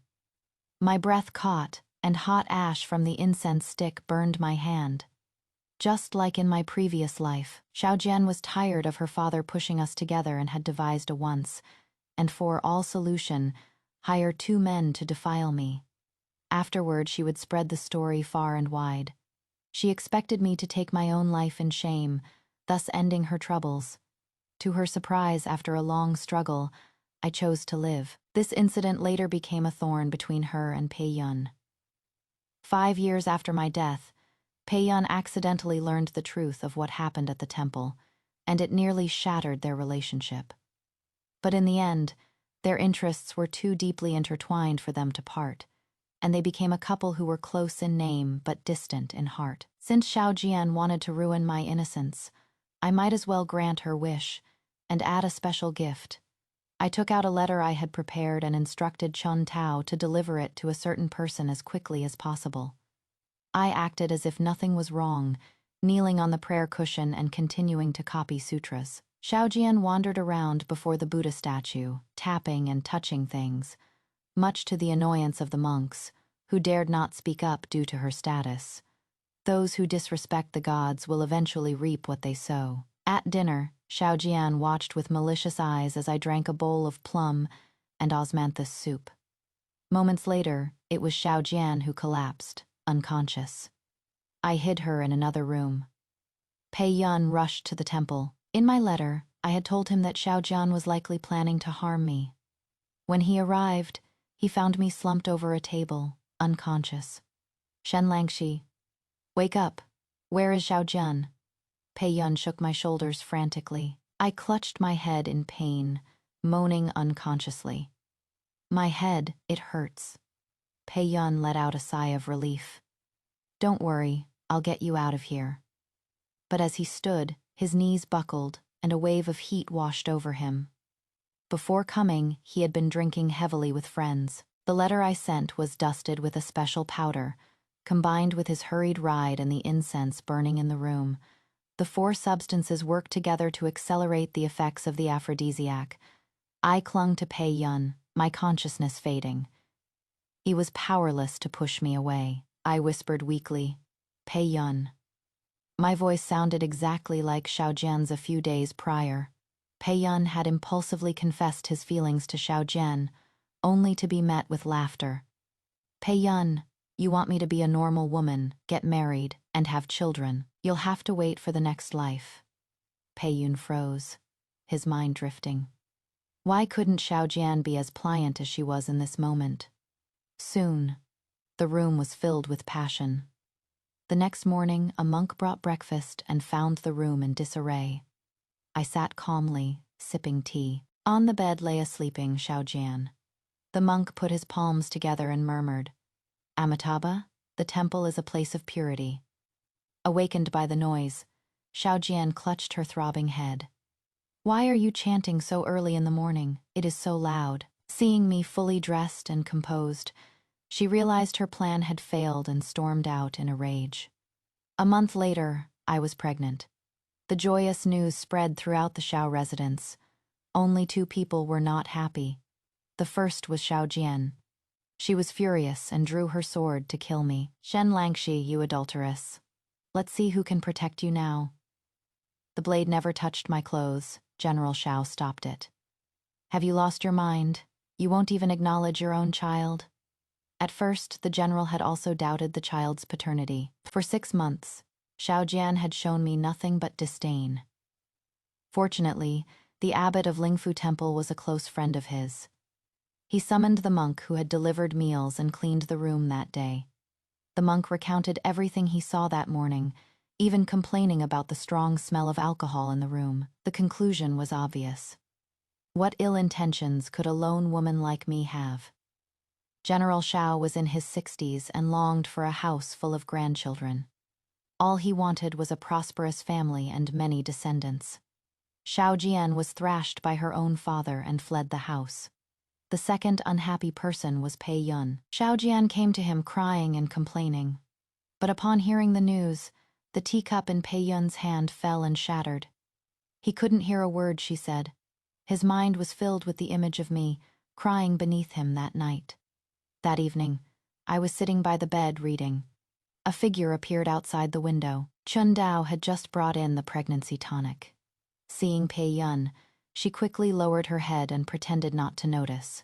My breath caught, and hot ash from the incense stick burned my hand. Just like in my previous life, Xiao Jian was tired of her father pushing us together and had devised a once, and for all solution, hire 2 men to defile me. Afterward, she would spread the story far and wide. She expected me to take my own life in shame, thus ending her troubles. To her surprise, after a long struggle, I chose to live. This incident later became a thorn between her and Pei Yun. 5 years after my death, Pei Yun accidentally learned the truth of what happened at the temple, and it nearly shattered their relationship. But in the end, their interests were too deeply intertwined for them to part, and they became a couple who were close in name but distant in heart. Since Xiao Jian wanted to ruin my innocence, I might as well grant her wish and add a special gift. I took out a letter I had prepared and instructed Chun Tao to deliver it to a certain person as quickly as possible. I acted as if nothing was wrong, kneeling on the prayer cushion and continuing to copy sutras. Xiao Jian wandered around before the Buddha statue, tapping and touching things, much to the annoyance of the monks, who dared not speak up due to her status. Those who disrespect the gods will eventually reap what they sow. At dinner, Xiao Jian watched with malicious eyes as I drank a bowl of plum and osmanthus soup. Moments later, it was Xiao Jian who collapsed, unconscious. I hid her in another room. Pei Yun rushed to the temple. In my letter, I had told him that Xiao Jian was likely planning to harm me. When he arrived, he found me slumped over a table, unconscious. Shen Langxi, wake up. Where is Xiao Jian? Pei Yun shook my shoulders frantically. I clutched my head in pain, moaning unconsciously. My head, it hurts. Pei Yun let out a sigh of relief. Don't worry, I'll get you out of here. But as he stood, his knees buckled, and a wave of heat washed over him. Before coming, he had been drinking heavily with friends. The letter I sent was dusted with a special powder, combined with his hurried ride and the incense burning in the room. The 4 substances worked together to accelerate the effects of the aphrodisiac. I clung to Pei Yun, my consciousness fading. He was powerless to push me away. I whispered weakly, Pei Yun. My voice sounded exactly like Xiao Jian's a few days prior. Pei Yun had impulsively confessed his feelings to Xiao Jian, only to be met with laughter. Pei Yun, you want me to be a normal woman, get married, and have children. You'll have to wait for the next life. Pei Yun froze, his mind drifting. Why couldn't Xiaojian be as pliant as she was in this moment? Soon, the room was filled with passion. The next morning, a monk brought breakfast and found the room in disarray. I sat calmly, sipping tea. On the bed lay a sleeping Xiaojian. The monk put his palms together and murmured, "Amitabha, the temple is a place of purity." Awakened by the noise, Xiaojian clutched her throbbing head. "Why are you chanting so early in the morning? It is so loud." Seeing me fully dressed and composed, she realized her plan had failed and stormed out in a rage. A month later, I was pregnant. The joyous news spread throughout the Xiao residence. Only two people were not happy. The first was Xiaojian. She was furious and drew her sword to kill me. "Shen Langshi, you adulteress. Let's see who can protect you now." The blade never touched my clothes. General Xiao stopped it. "Have you lost your mind? You won't even acknowledge your own child?" At first, the general had also doubted the child's paternity. For 6 months, Xiaojian had shown me nothing but disdain. Fortunately, the abbot of Lingfu Temple was a close friend of his. He summoned the monk who had delivered meals and cleaned the room that day. The monk recounted everything he saw that morning, even complaining about the strong smell of alcohol in the room. The conclusion was obvious. What ill intentions could a lone woman like me have? General Xiao was in his 60s and longed for a house full of grandchildren. All he wanted was a prosperous family and many descendants. Xiaojian was thrashed by her own father and fled the house. The second unhappy person was Pei Yun. Xiaojian came to him crying and complaining. But upon hearing the news, the teacup in Pei Yun's hand fell and shattered. He couldn't hear a word she said. His mind was filled with the image of me, crying beneath him that night. That evening, I was sitting by the bed reading. A figure appeared outside the window. Chun Dao had just brought in the pregnancy tonic. Seeing Pei Yun, she quickly lowered her head and pretended not to notice.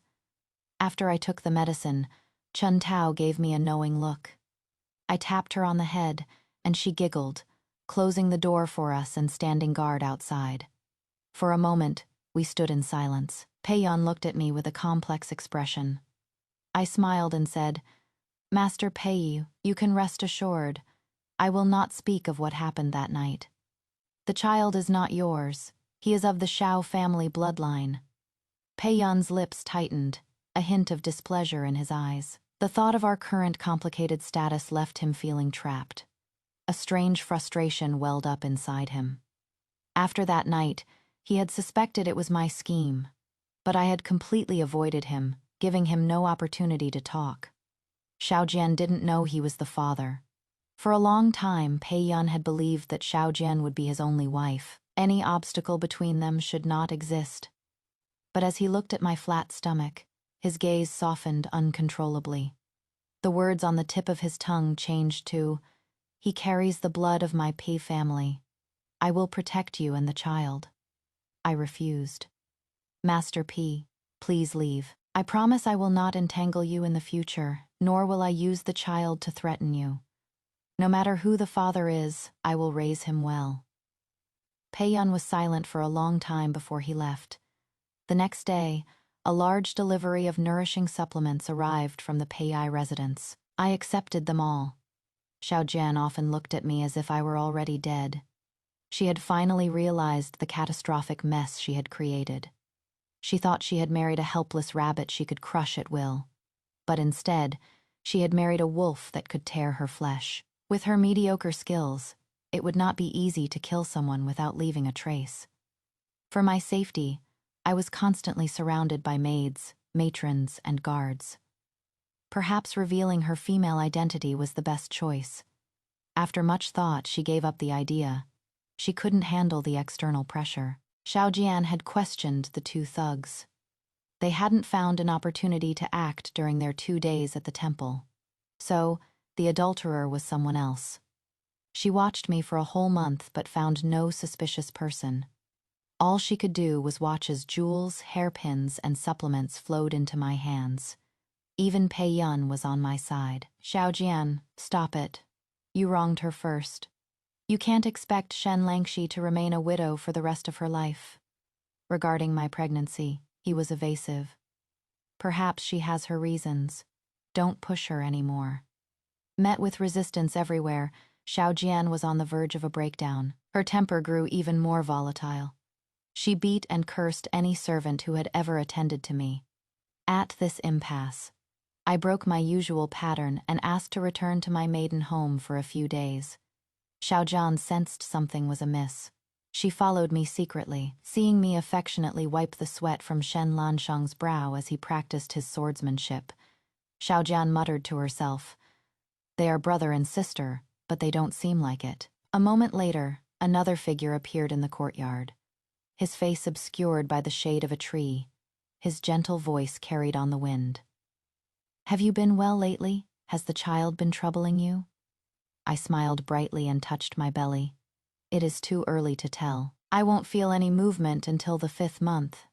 After I took the medicine, Chun Tao gave me a knowing look. I tapped her on the head, and she giggled, closing the door for us and standing guard outside. For a moment, we stood in silence. Pei Yun looked at me with a complex expression. I smiled and said, "Master Pei, you can rest assured. I will not speak of what happened that night. The child is not yours. He is of the Xiao family bloodline." Pei Yun's lips tightened, a hint of displeasure in his eyes. The thought of our current complicated status left him feeling trapped. A strange frustration welled up inside him. After that night, he had suspected it was my scheme, but I had completely avoided him, giving him no opportunity to talk. Xiaojian didn't know he was the father. For a long time, Pei Yun had believed that Xiaojian would be his only wife. Any obstacle between them should not exist. But as he looked at my flat stomach, his gaze softened uncontrollably. The words on the tip of his tongue changed to, "He carries the blood of my Pei family. I will protect you and the child." I refused. "Master P, please leave. I promise I will not entangle you in the future, nor will I use the child to threaten you. No matter who the father is, I will raise him well." Pei Yun was silent for a long time before he left. The next day, a large delivery of nourishing supplements arrived from the Pei residence. I accepted them all. Xiaojian often looked at me as if I were already dead. She had finally realized the catastrophic mess she had created. She thought she had married a helpless rabbit she could crush at will. But instead, she had married a wolf that could tear her flesh. With her mediocre skills, it would not be easy to kill someone without leaving a trace. For my safety, I was constantly surrounded by maids, matrons, and guards. Perhaps revealing her female identity was the best choice. After much thought, she gave up the idea. She couldn't handle the external pressure. Xiaojian had questioned the two thugs. They hadn't found an opportunity to act during their 2 days at the temple. So, the adulterer was someone else. She watched me for a whole month but found no suspicious person. All she could do was watch as jewels, hairpins, and supplements flowed into my hands. Even Pei Yun was on my side. "Xiaojian, stop it. You wronged her first. You can't expect Shen Langshi to remain a widow for the rest of her life." Regarding my pregnancy, He was evasive. Perhaps she has her reasons. Don't push her anymore. Met with resistance everywhere, Xiao Jian was on the verge of a breakdown. Her temper grew even more volatile. She beat and cursed any servant who had ever attended to me. At this impasse, I broke my usual pattern and asked to return to my maiden home for a few days. Xiao Jian sensed something was amiss. She followed me secretly, seeing me affectionately wipe the sweat from Shen Lansheng's brow as he practiced his swordsmanship. Xiao Jian muttered to herself, "They are brother and sister, but they don't seem like it." A moment later, another figure appeared in the courtyard, his face obscured by the shade of a tree. His gentle voice carried on the wind. "Have you been well lately? Has the child been troubling you?" I smiled brightly and touched my belly. "It is too early to tell. I won't feel any movement until the 5th month."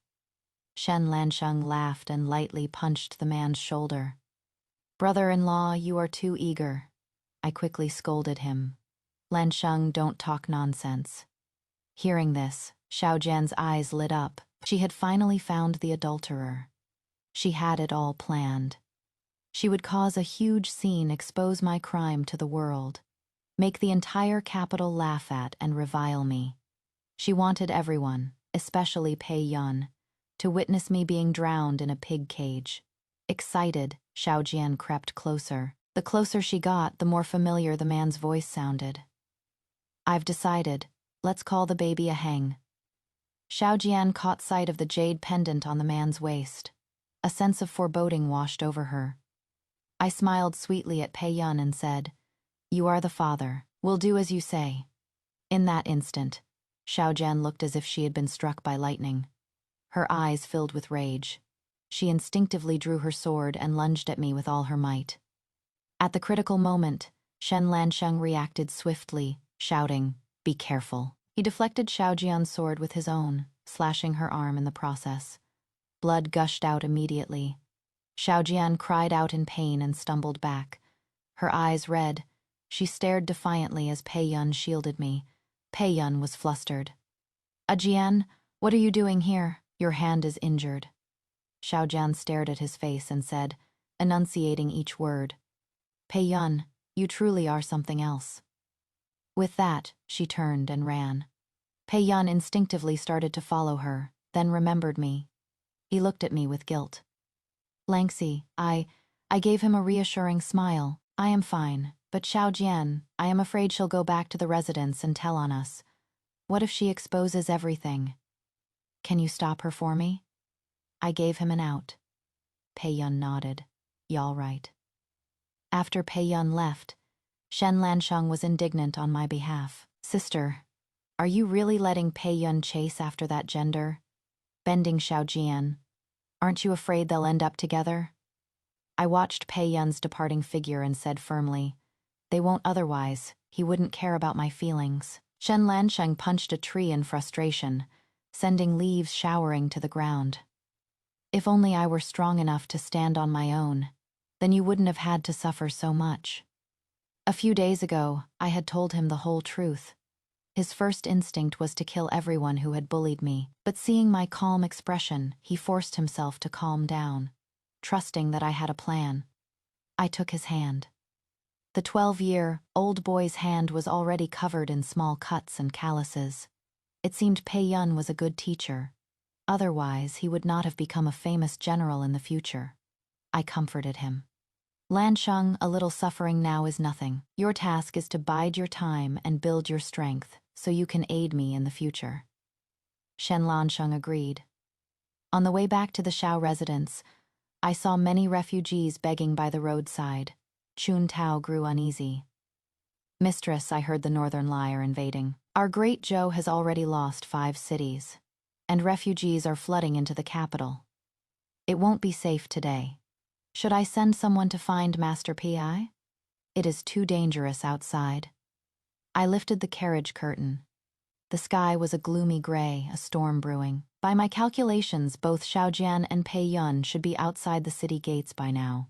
Shen Lansheng laughed and lightly punched the man's shoulder. "Brother-in-law, you are too eager." I quickly scolded him. "Lansheng, don't talk nonsense." Hearing this, Xiao Jian's eyes lit up. She had finally found the adulterer. She had it all planned. She would cause a huge scene, expose my crime to the world, make the entire capital laugh at and revile me. She wanted everyone, especially Pei Yun, to witness me being drowned in a pig cage. Excited, Xiao Jian crept closer. The closer she got, the more familiar the man's voice sounded. "I've decided. Let's call the baby a heng." Xiao Jian caught sight of the jade pendant on the man's waist. A sense of foreboding washed over her. I smiled sweetly at Pei Yun and said, "You are the father. We'll do as you say." In that instant, Xiao Jian looked as if she had been struck by lightning. Her eyes filled with rage. She instinctively drew her sword and lunged at me with all her might. At the critical moment, Shen Lansheng reacted swiftly, shouting, "Be careful." He deflected Xiao Jian's sword with his own, slashing her arm in the process. Blood gushed out immediately. Xiao Jian cried out in pain and stumbled back. Her eyes red, she stared defiantly as Pei Yun shielded me. Pei Yun was flustered. "Jian, what are you doing here? Your hand is injured." Xiao Jian stared at his face and said, enunciating each word, "Pei Yun, you truly are something else." With that, she turned and ran. Pei Yun instinctively started to follow her, then remembered me. He looked at me with guilt. "Langxi, I gave him a reassuring smile. "I am fine, but Xiao Jian, I am afraid she'll go back to the residence and tell on us. What if she exposes everything? Can you stop her for me?" I gave him an out. Pei Yun nodded. "Y'all right." After Pei Yun left, Shen Lansheng was indignant on my behalf. "Sister, are you really letting Pei Yun chase after that gender?" Bending Xiao Jian. "Aren't you afraid they'll end up together?" I watched Pei Yun's departing figure and said firmly, "They won't otherwise. He wouldn't care about my feelings." Shen Lansheng punched a tree in frustration, sending leaves showering to the ground. "If only I were strong enough to stand on my own, then you wouldn't have had to suffer so much." A few days ago, I had told him the whole truth. His first instinct was to kill everyone who had bullied me, but seeing my calm expression, he forced himself to calm down, trusting that I had a plan. I took his hand. The 12-year-old boy's hand was already covered in small cuts and calluses. It seemed Pei Yun was a good teacher. Otherwise, he would not have become a famous general in the future. I comforted him. "Lansheng, a little suffering now is nothing. Your task is to bide your time and build your strength, so you can aid me in the future." Shen Lansheng agreed. On the way back to the Shao residence, I saw many refugees begging by the roadside. Chun Tao grew uneasy. "Mistress," I heard the northern liar invading. "Our great Zhou has already lost 5 cities, and refugees are flooding into the capital. It won't be safe today. Should I send someone to find Master Pi? It is too dangerous outside." I lifted the carriage curtain. The sky was a gloomy gray, a storm brewing. By my calculations, both Xiao Jian and Pei Yun should be outside the city gates by now.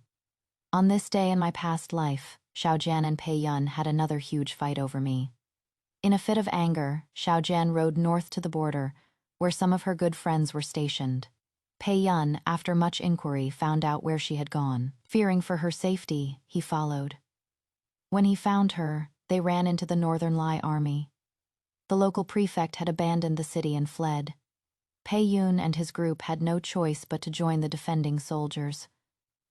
On this day in my past life, Xiao Jian and Pei Yun had another huge fight over me. In a fit of anger, Xiao Jian rode north to the border, where some of her good friends were stationed. Pei Yun, after much inquiry, found out where she had gone. Fearing for her safety, he followed. When he found her, they ran into the Northern Lai army. The local prefect had abandoned the city and fled. Pei Yun and his group had no choice but to join the defending soldiers.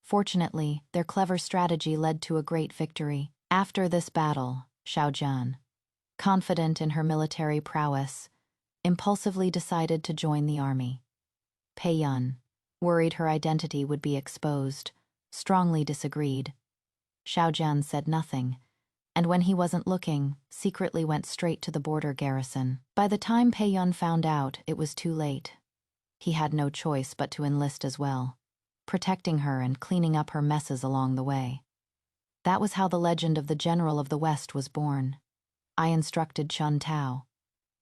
Fortunately, their clever strategy led to a great victory. After this battle, Xiaojian, confident in her military prowess, impulsively decided to join the army. Pei Yun, worried her identity would be exposed, strongly disagreed. Xiaojian said nothing, and when he wasn't looking, secretly went straight to the border garrison. By the time Pei Yun found out, it was too late. He had no choice but to enlist as well, protecting her and cleaning up her messes along the way. That was how the legend of the General of the West was born. I instructed Chun Tao.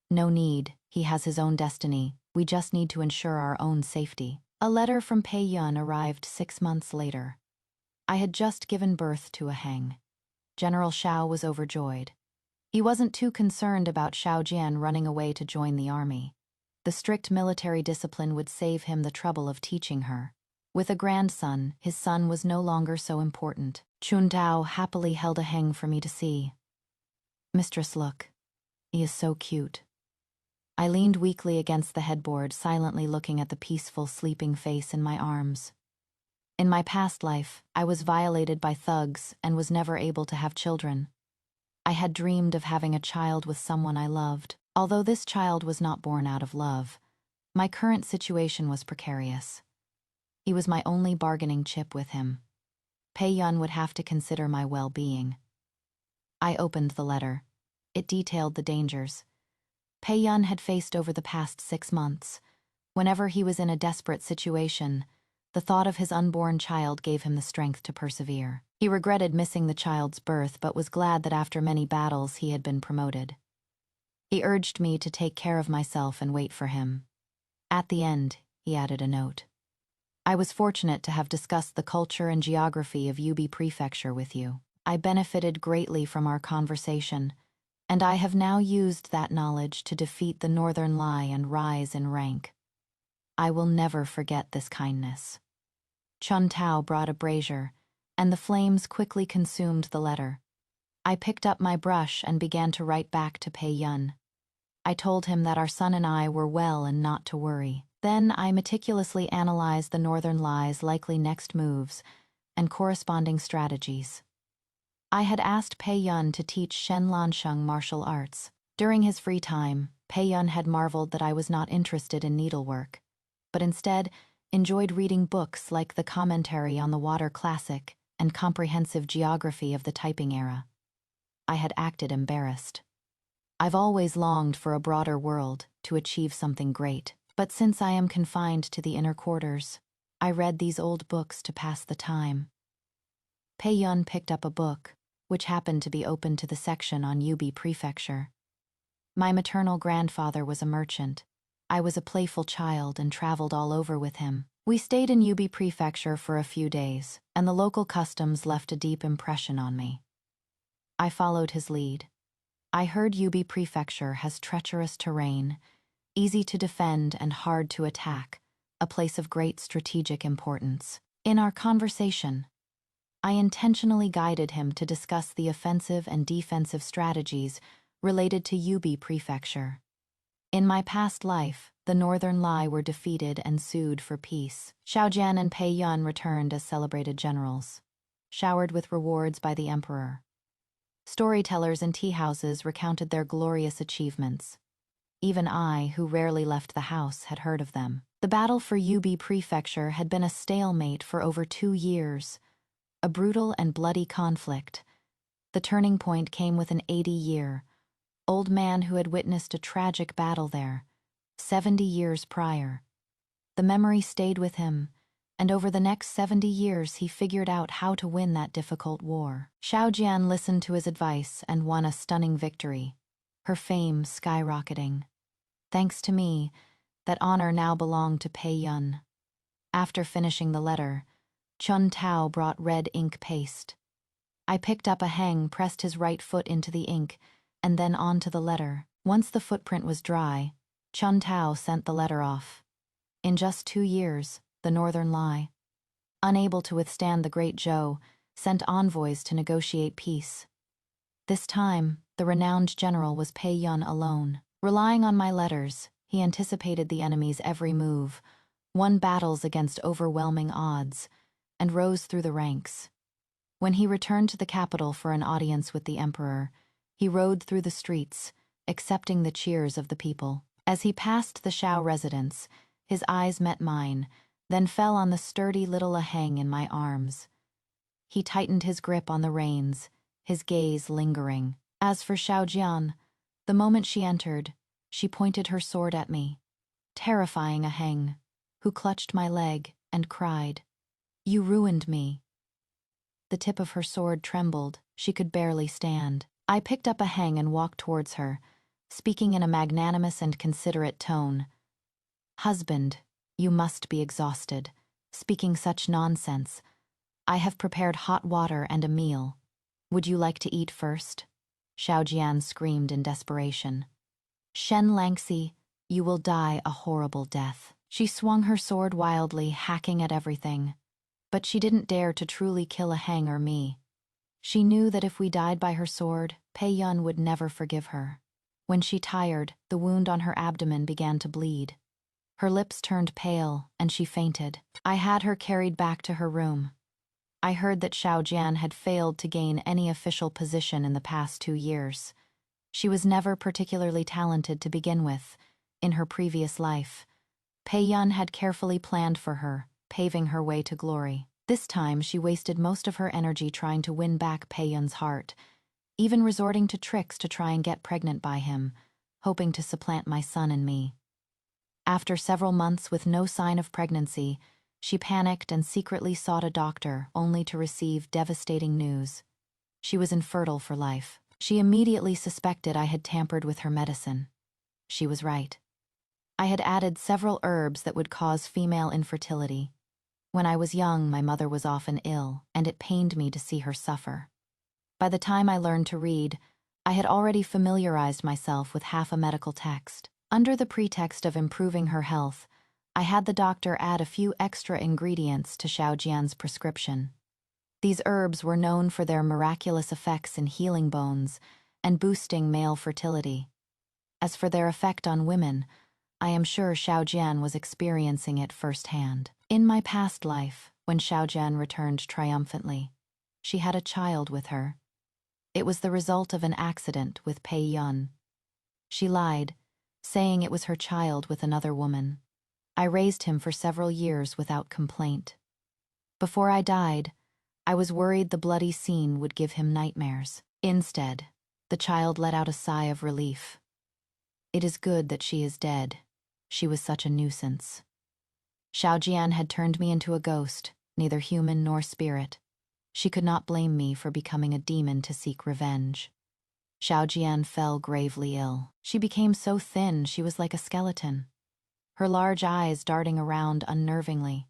No need, he has his own destiny, we just need to ensure our own safety. A letter from Pei Yun arrived 6 months later. I had just given birth to a heng. General Xiao was overjoyed. He wasn't too concerned about Xiaojian running away to join the army. The strict military discipline would save him the trouble of teaching her. With a grandson, his son was no longer so important. Chun Tao happily held a heng for me to see. Mistress, look. He is so cute. I leaned weakly against the headboard, silently looking at the peaceful, sleeping face in my arms. In my past life, I was violated by thugs and was never able to have children. I had dreamed of having a child with someone I loved. Although this child was not born out of love, my current situation was precarious. He was my only bargaining chip with him. Pei Yun would have to consider my well-being. I opened the letter. It detailed the dangers Pei Yun had faced over the past 6 months. Whenever he was in a desperate situation, the thought of his unborn child gave him the strength to persevere. He regretted missing the child's birth, but was glad that after many battles he had been promoted. He urged me to take care of myself and wait for him. At the end, he added a note. I was fortunate to have discussed the culture and geography of Yubi Prefecture with you. I benefited greatly from our conversation, and I have now used that knowledge to defeat the Northern Lai and rise in rank. I will never forget this kindness. Chun Tao brought a brazier, and the flames quickly consumed the letter. I picked up my brush and began to write back to Pei Yun. I told him that our son and I were well and not to worry. Then I meticulously analyzed the Northern Lai's likely next moves and corresponding strategies. I had asked Pei Yun to teach Shen Lansheng martial arts. During his free time, Pei Yun had marveled that I was not interested in needlework, but instead enjoyed reading books like the Commentary on the Water Classic and Comprehensive Geography of the Typing Era. I had acted embarrassed. I've always longed for a broader world, to achieve something great, but since I am confined to the inner quarters, I read these old books to pass the time. Pei Yun picked up a book, which happened to be open to the section on Yubi Prefecture. My maternal grandfather was a merchant. I was a playful child and traveled all over with him. We stayed in Yubi Prefecture for a few days, and the local customs left a deep impression on me. I followed his lead. I heard Yubi Prefecture has treacherous terrain, easy to defend and hard to attack, a place of great strategic importance. In our conversation, I intentionally guided him to discuss the offensive and defensive strategies related to Yubi Prefecture. In my past life, the Northern Lai were defeated and sued for peace. Xiaojian and Pei Yun returned as celebrated generals, showered with rewards by the emperor. Storytellers in tea houses recounted their glorious achievements. Even I, who rarely left the house, had heard of them. The battle for Yubi Prefecture had been a stalemate for over 2 years, a brutal and bloody conflict. The turning point came with an 80-year-old man who had witnessed a tragic battle there, 70 years prior. The memory stayed with him, and over the next 70 years he figured out how to win that difficult war. Xiaojian listened to his advice and won a stunning victory, her fame skyrocketing. Thanks to me, that honor now belonged to Pei Yun. After finishing the letter, Chun Tao brought red ink paste. I picked up a heng, pressed his right foot into the ink, and then onto the letter. Once the footprint was dry, Chun Tao sent the letter off. In just 2 years, the Northern Lie, unable to withstand the Great Zhou, sent envoys to negotiate peace. This time, the renowned general was Pei Yun alone. Relying on my letters, he anticipated the enemy's every move, won battles against overwhelming odds, and rose through the ranks. When he returned to the capital for an audience with the emperor, he rode through the streets, accepting the cheers of the people. As he passed the Shao residence, his eyes met mine, then fell on the sturdy little aheng in my arms. He tightened his grip on the reins, his gaze lingering. As for Xiaojian, the moment she entered, she pointed her sword at me, terrifying aheng, who clutched my leg and cried, "You ruined me." The tip of her sword trembled, she could barely stand. I picked up aheng and walked towards her, speaking in a magnanimous and considerate tone. "Husband, you must be exhausted, speaking such nonsense. I have prepared hot water and a meal. Would you like to eat first?" Xiaojian screamed in desperation. "Shen Langxi, you will die a horrible death." She swung her sword wildly, hacking at everything. But she didn't dare to truly kill aheng or me. She knew that if we died by her sword, Pei Yun would never forgive her. When she tired, the wound on her abdomen began to bleed. Her lips turned pale, and she fainted. I had her carried back to her room. I heard that Xiaojian had failed to gain any official position in the past 2 years. She was never particularly talented to begin with, in her previous life. Pei Yun had carefully planned for her, paving her way to glory. This time she wasted most of her energy trying to win back Pei Yun's heart, even resorting to tricks to try and get pregnant by him, hoping to supplant my son and me. After several months with no sign of pregnancy, she panicked and secretly sought a doctor, only to receive devastating news. She was infertile for life. She immediately suspected I had tampered with her medicine. She was right. I had added several herbs that would cause female infertility. When I was young, my mother was often ill, and it pained me to see her suffer. By the time I learned to read, I had already familiarized myself with half a medical text. Under the pretext of improving her health, I had the doctor add a few extra ingredients to Xiaojian's prescription. These herbs were known for their miraculous effects in healing bones and boosting male fertility. As for their effect on women, I am sure Xiaojian was experiencing it firsthand. In my past life, when Xiaojian returned triumphantly, she had a child with her. It was the result of an accident with Pei Yun. She lied, saying it was her child with another woman. I raised him for several years without complaint. Before I died, I was worried the bloody scene would give him nightmares. Instead, the child let out a sigh of relief. "It is good that she is dead. She was such a nuisance." Xiaojian had turned me into a ghost, neither human nor spirit. She could not blame me for becoming a demon to seek revenge. Xiaojian fell gravely ill. She became so thin she was like a skeleton, her large eyes darting around unnervingly.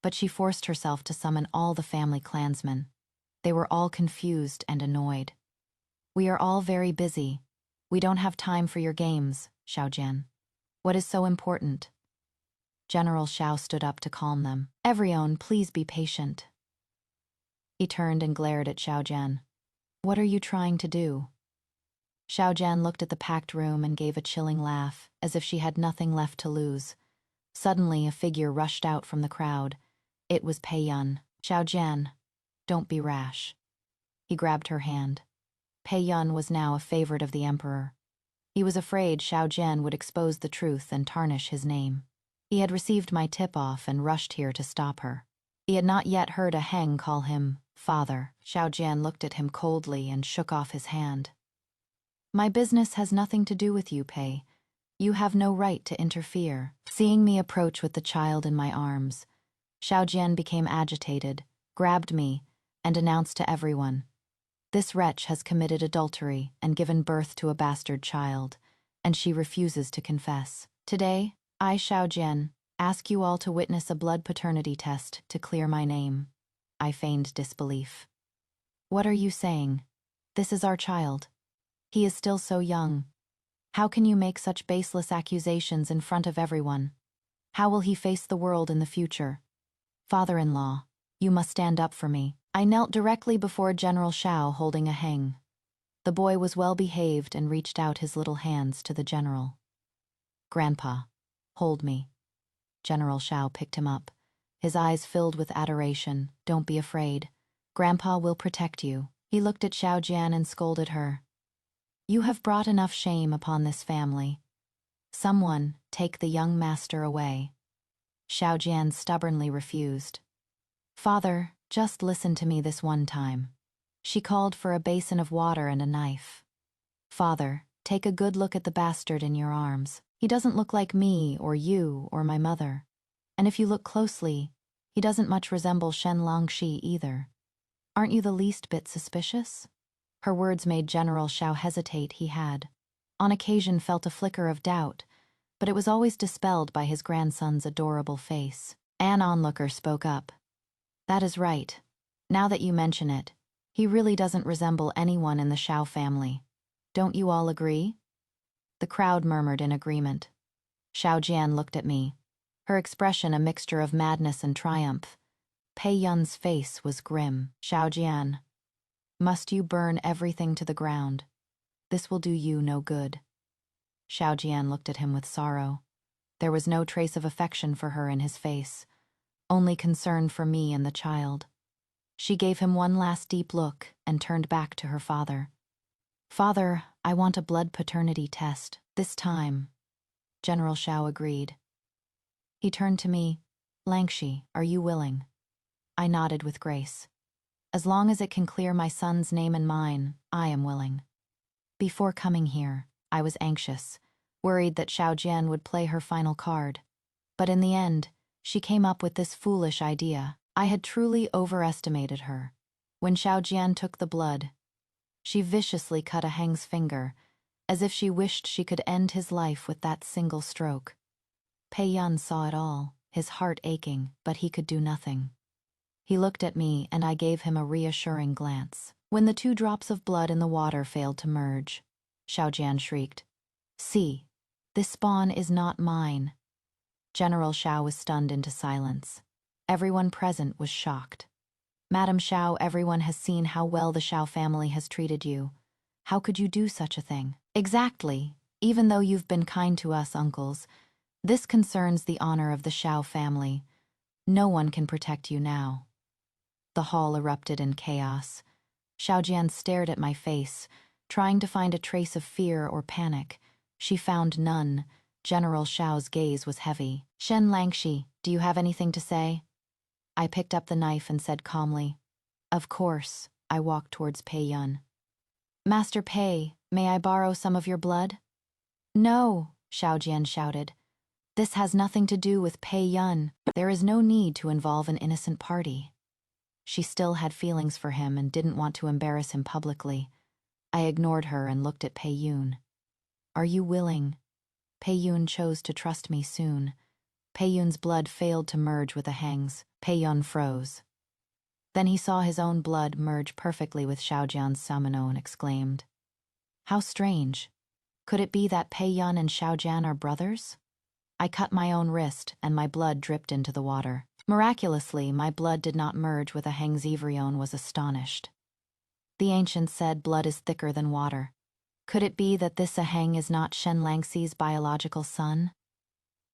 But she forced herself to summon all the family clansmen. They were all confused and annoyed. "We are all very busy. We don't have time for your games, Xiaojian. What is so important?" General Xiao stood up to calm them. "Everyone, please be patient." He turned and glared at Xiaojian. "What are you trying to do?" Xiaojian looked at the packed room and gave a chilling laugh, as if she had nothing left to lose. Suddenly, a figure rushed out from the crowd. It was Pei Yun. "Xiaojian, don't be rash." He grabbed her hand. Pei Yun was now a favorite of the emperor. He was afraid Xiaojian would expose the truth and tarnish his name. He had received my tip-off and rushed here to stop her. He had not yet heard aheng call him father. Xiaojian looked at him coldly and shook off his hand. "My business has nothing to do with you, Pei. You have no right to interfere." Seeing me approach with the child in my arms, Xiaojian became agitated, grabbed me, and announced to everyone, "This wretch has committed adultery and given birth to a bastard child, and she refuses to confess. Today, I, Xiaojian, ask you all to witness a blood paternity test to clear my name." I feigned disbelief. "What are you saying? This is our child. He is still so young. How can you make such baseless accusations in front of everyone? How will he face the world in the future? Father-in-law, you must stand up for me. I knelt directly before General Shao holding a heng. The boy was well behaved and reached out his little hands to the general. Grandpa, hold me. General Shao picked him up, his eyes filled with adoration. Don't be afraid. Grandpa will protect you. He looked at Xiao Jian and scolded her. You have brought enough shame upon this family. Someone take the young master away. Xiao Jian stubbornly refused. Father, just listen to me this one time. She called for a basin of water and a knife. Father, take a good look at the bastard in your arms. He doesn't look like me or you or my mother. And if you look closely, he doesn't much resemble Shen Longxi either. Aren't you the least bit suspicious? Her words made General Shao hesitate. He had, on occasion, felt a flicker of doubt, but it was always dispelled by his grandson's adorable face. An onlooker spoke up. That is right. Now that you mention it, he really doesn't resemble anyone in the Shao family. Don't you all agree? The crowd murmured in agreement. Xiao Jian looked at me, her expression a mixture of madness and triumph. Pei Yun's face was grim. Xiao Jian, must you burn everything to the ground? This will do you no good. Xiao Jian looked at him with sorrow. There was no trace of affection for her in his face, only concern for me and the child. She gave him one last deep look and turned back to her father. Father, I want a blood paternity test, this time. General Shao agreed. He turned to me. Langxi, are you willing? I nodded with grace. As long as it can clear my son's name and mine, I am willing. Before coming here, I was anxious, worried that Xiao Jian would play her final card. But in the end, she came up with this foolish idea. I had truly overestimated her. When Xiao Jian took the blood, she viciously cut a heng's finger, as if she wished she could end his life with that single stroke. Pei Yun saw it all, his heart aching, but he could do nothing. He looked at me and I gave him a reassuring glance. When the 2 drops of blood in the water failed to merge, Xiao Jian shrieked, See, this spawn is not mine. General Shao was stunned into silence. Everyone present was shocked. Madam Shao, everyone has seen how well the Shao family has treated you. How could you do such a thing? Exactly. Even though you've been kind to us, uncles, this concerns the honor of the Shao family. No one can protect you now. The hall erupted in chaos. Xiao Jian stared at my face, trying to find a trace of fear or panic. She found none. General Shao's gaze was heavy. Shen Langxi, do you have anything to say? I picked up the knife and said calmly, Of course. I walked towards Pei Yun. Master Pei, may I borrow some of your blood? No, Xiao Jian shouted. This has nothing to do with Pei Yun. There is no need to involve an innocent party. She still had feelings for him and didn't want to embarrass him publicly. I ignored her and looked at Pei Yun. Are you willing? Pei Yun chose to trust me soon. Pei Yun's blood failed to merge with a heng's. Pei Yun froze. Then he saw his own blood merge perfectly with Xiao Jian's samano and exclaimed, How strange. Could it be that Pei Yun and Xiao Jian are brothers? I cut my own wrist and my blood dripped into the water. Miraculously, my blood did not merge with a heng's. Ivrion was astonished. The ancients said blood is thicker than water. Could it be that this Aheng is not Shen Langxi's biological son?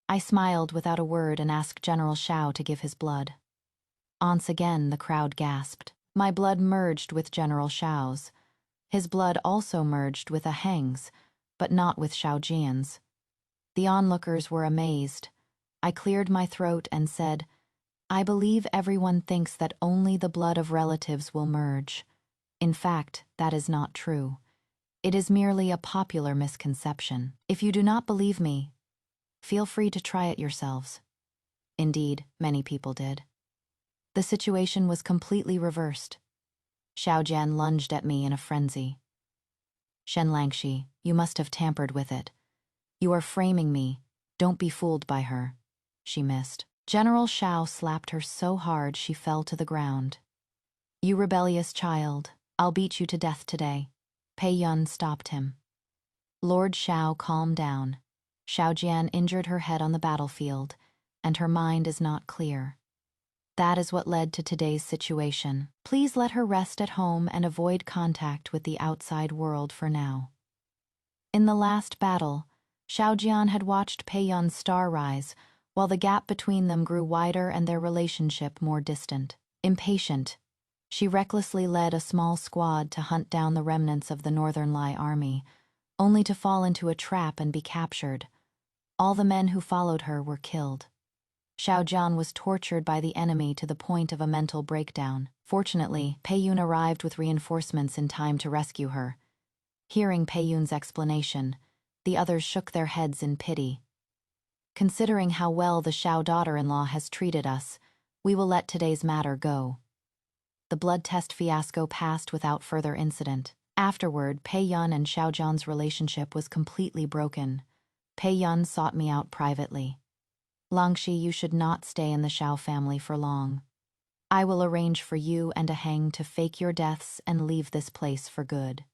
I smiled without a word and asked General Shao to give his blood. Once again, the crowd gasped. My blood merged with General Shao's. His blood also merged with Aheng's, but not with Xiao Jian's. The onlookers were amazed. I cleared my throat and said, I believe everyone thinks that only the blood of relatives will merge. In fact, that is not true. It is merely a popular misconception. If you do not believe me, feel free to try it yourselves. Indeed, many people did. The situation was completely reversed. Xiao Jian lunged at me in a frenzy. Shen Langxi, you must have tampered with it. You are framing me. Don't be fooled by her. She missed. General Shao slapped her so hard she fell to the ground. You rebellious child, I'll beat you to death today. Pei Yun stopped him. Lord Shao, calm down. Xiao Jian injured her head on the battlefield. and her mind is not clear. That is what led to today's situation. Please let her rest at home and avoid contact with the outside world for now. In the last battle, Xiaojian had watched Pei Yun's star rise, while the gap between them grew wider and their relationship more distant. Impatient, she recklessly led a small squad to hunt down the remnants of the Northern Lai army, only to fall into a trap and be captured. All the men who followed her were killed. Xiaojian was tortured by the enemy to the point of a mental breakdown. Fortunately, Pei Yun arrived with reinforcements in time to rescue her. Hearing Pei Yun's explanation, the others shook their heads in pity. Considering how well the Xiao daughter-in-law has treated us, we will let today's matter go. The blood test fiasco passed without further incident. Afterward, Pei Yun and Xiaojian's relationship was completely broken. Pei Yun sought me out privately. Langxi, you should not stay in the Xiao family for long. I will arrange for you and a Heng to fake your deaths and leave this place for good.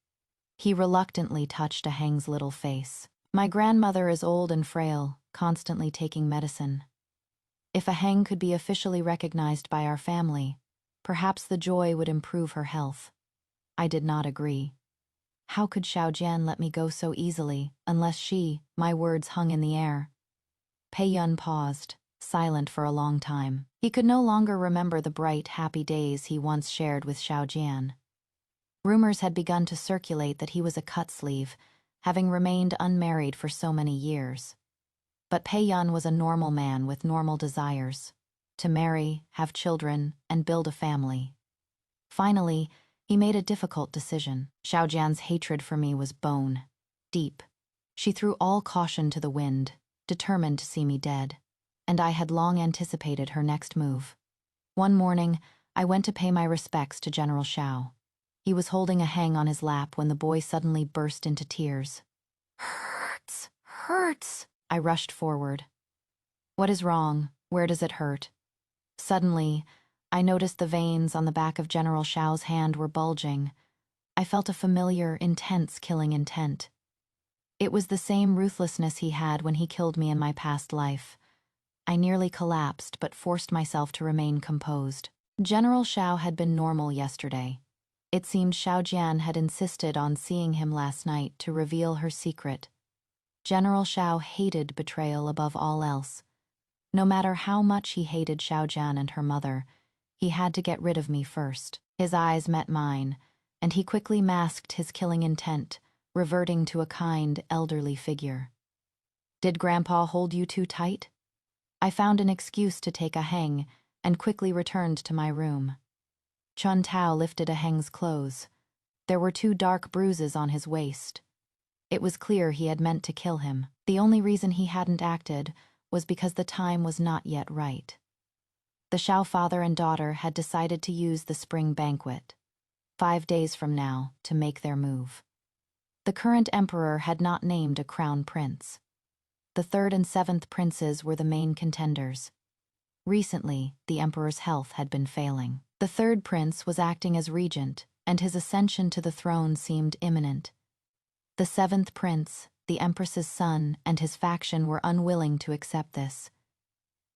He reluctantly touched a Heng's little face. My grandmother is old and frail, constantly taking medicine. If a Heng could be officially recognized by our family, perhaps the joy would improve her health. I did not agree. How could Xiaojian let me go so easily, unless she, my words hung in the air? Pei Yun paused, silent for a long time. He could no longer remember the bright, happy days he once shared with Xiaojian. Rumors had begun to circulate that he was a cut-sleeve, having remained unmarried for so many years. But Pei Yun was a normal man with normal desires: to marry, have children, and build a family. Finally, he made a difficult decision. Xiaojian's hatred for me was bone deep. She threw all caution to the wind, determined to see me dead, and I had long anticipated her next move. One morning, I went to pay my respects to General Xiao. He was holding a Heng on his lap when the boy suddenly burst into tears. "Hurts, hurts!" I rushed forward. "What is wrong? Where does it hurt?" Suddenly, I noticed the veins on the back of General Xiao's hand were bulging. I felt a familiar, intense killing intent. It was the same ruthlessness he had when he killed me in my past life. I nearly collapsed, but forced myself to remain composed. General Xiao had been normal yesterday. It seemed Xiaojian had insisted on seeing him last night to reveal her secret. General Xiao hated betrayal above all else. No matter how much he hated Xiaojian and her mother, he had to get rid of me first. His eyes met mine, and he quickly masked his killing intent, reverting to a kind, elderly figure. "Did Grandpa hold you too tight?" I found an excuse to take a Heng and quickly returned to my room. Chun Tao lifted a Heng's clothes. There were 2 dark bruises on his waist. It was clear he had meant to kill him. The only reason he hadn't acted was because the time was not yet right. The Xiao father and daughter had decided to use the spring banquet, 5 days from now, to make their move. The current emperor had not named a crown prince. The 3rd and 7th princes were the main contenders. Recently, the emperor's health had been failing. The 3rd prince was acting as regent, and his ascension to the throne seemed imminent. The 7th prince, the empress's son, and his faction were unwilling to accept this.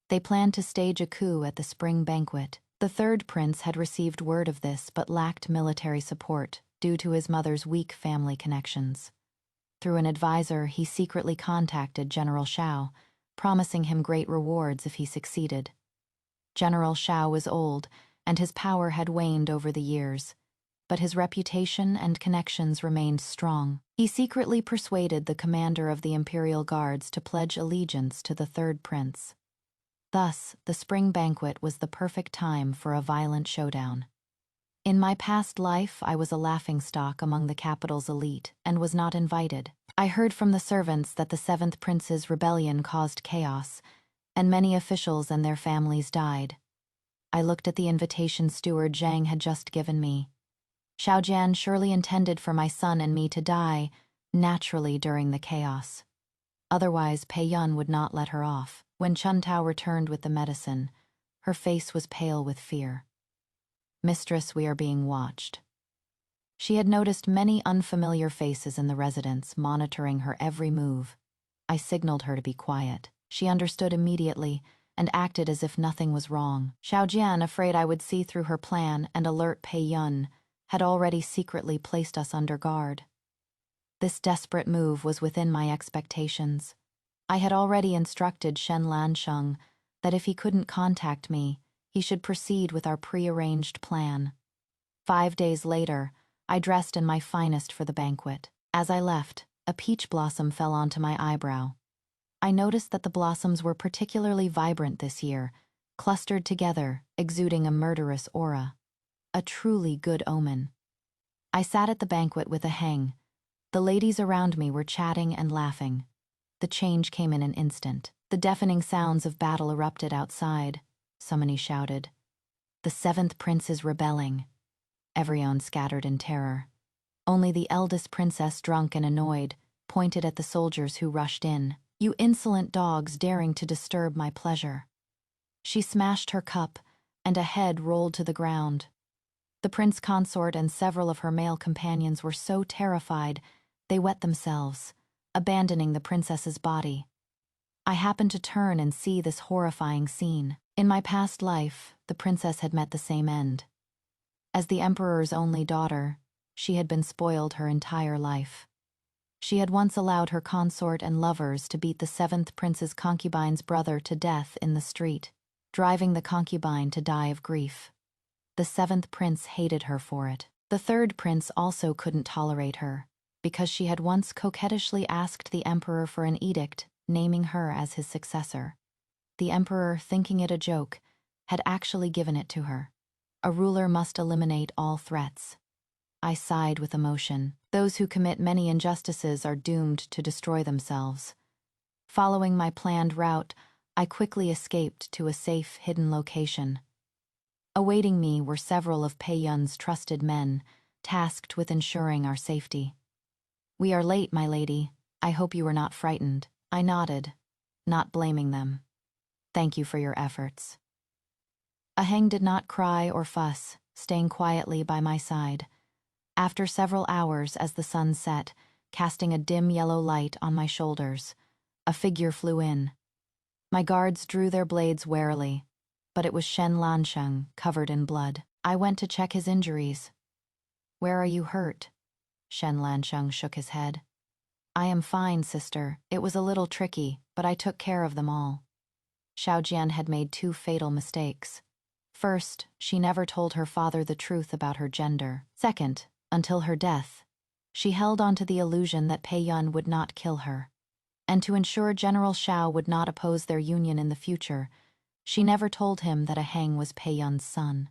They planned to stage a coup at the spring banquet. The 3rd prince had received word of this but lacked military support due to his mother's weak family connections. Through an advisor, he secretly contacted General Xiao, promising him great rewards if he succeeded. General Xiao was old, and his power had waned over the years, but his reputation and connections remained strong. He secretly persuaded the commander of the Imperial Guards to pledge allegiance to the 3rd prince. Thus, the spring banquet was the perfect time for a violent showdown. In my past life, I was a laughingstock among the capital's elite and was not invited. I heard from the servants that the 7th prince's rebellion caused chaos, and many officials and their families died. I looked at the invitation steward Zhang had just given me. Xiaojian surely intended for my son and me to die, naturally during the chaos. Otherwise, Pei Yun would not let her off. When Chun Tao returned with the medicine, her face was pale with fear. "Mistress, we are being watched." She had noticed many unfamiliar faces in the residence, monitoring her every move. I signaled her to be quiet. She understood immediately and acted as if nothing was wrong. Xiaojian, afraid I would see through her plan and alert Pei Yun, had already secretly placed us under guard. This desperate move was within my expectations. I had already instructed Shen Lansheng that if he couldn't contact me, he should proceed with our prearranged plan. 5 days later, I dressed in my finest for the banquet. As I left, a peach blossom fell onto my eyebrow. I noticed that the blossoms were particularly vibrant this year, clustered together, exuding a murderous aura. A truly good omen. I sat at the banquet with a heng. The ladies around me were chatting and laughing. The change came in an instant. The deafening sounds of battle erupted outside. Somebody shouted, "The 7th prince is rebelling." Everyone scattered in terror. Only the eldest princess, drunk and annoyed, pointed at the soldiers who rushed in. "You insolent dogs, daring to disturb my pleasure." She smashed her cup, and a head rolled to the ground. The prince consort and several of her male companions were so terrified they wet themselves, abandoning the princess's body. I happened to turn and see this horrifying scene. In my past life, the princess had met the same end. As the emperor's only daughter, she had been spoiled her entire life. She had once allowed her consort and lovers to beat the 7th prince's concubine's brother to death in the street, driving the concubine to die of grief. The 7th prince hated her for it. The 3rd prince also couldn't tolerate her, because she had once coquettishly asked the emperor for an edict naming her as his successor. The emperor, thinking it a joke, had actually given it to her. A ruler must eliminate all threats. I sighed with emotion. Those who commit many injustices are doomed to destroy themselves. Following my planned route, I quickly escaped to a safe, hidden location. Awaiting me were several of Pei Yun's trusted men, tasked with ensuring our safety. "We are late, my lady. I hope you were not frightened." I nodded, not blaming them. "Thank you for your efforts." A heng did not cry or fuss, staying quietly by my side. After several hours, as the sun set, casting a dim yellow light on my shoulders, a figure flew in. My guards drew their blades warily, but it was Shen Lansheng, covered in blood. I went to check his injuries. "Where are you hurt?" Shen Lansheng shook his head. "I am fine, sister. It was a little tricky, but I took care of them all." Xiaojian had made 2 fatal mistakes. First, she never told her father the truth about her gender. Second, until her death, she held on to the illusion that Pei Yun would not kill her. And to ensure General Xiao would not oppose their union in the future, she never told him that a heng was Pei Yun's son.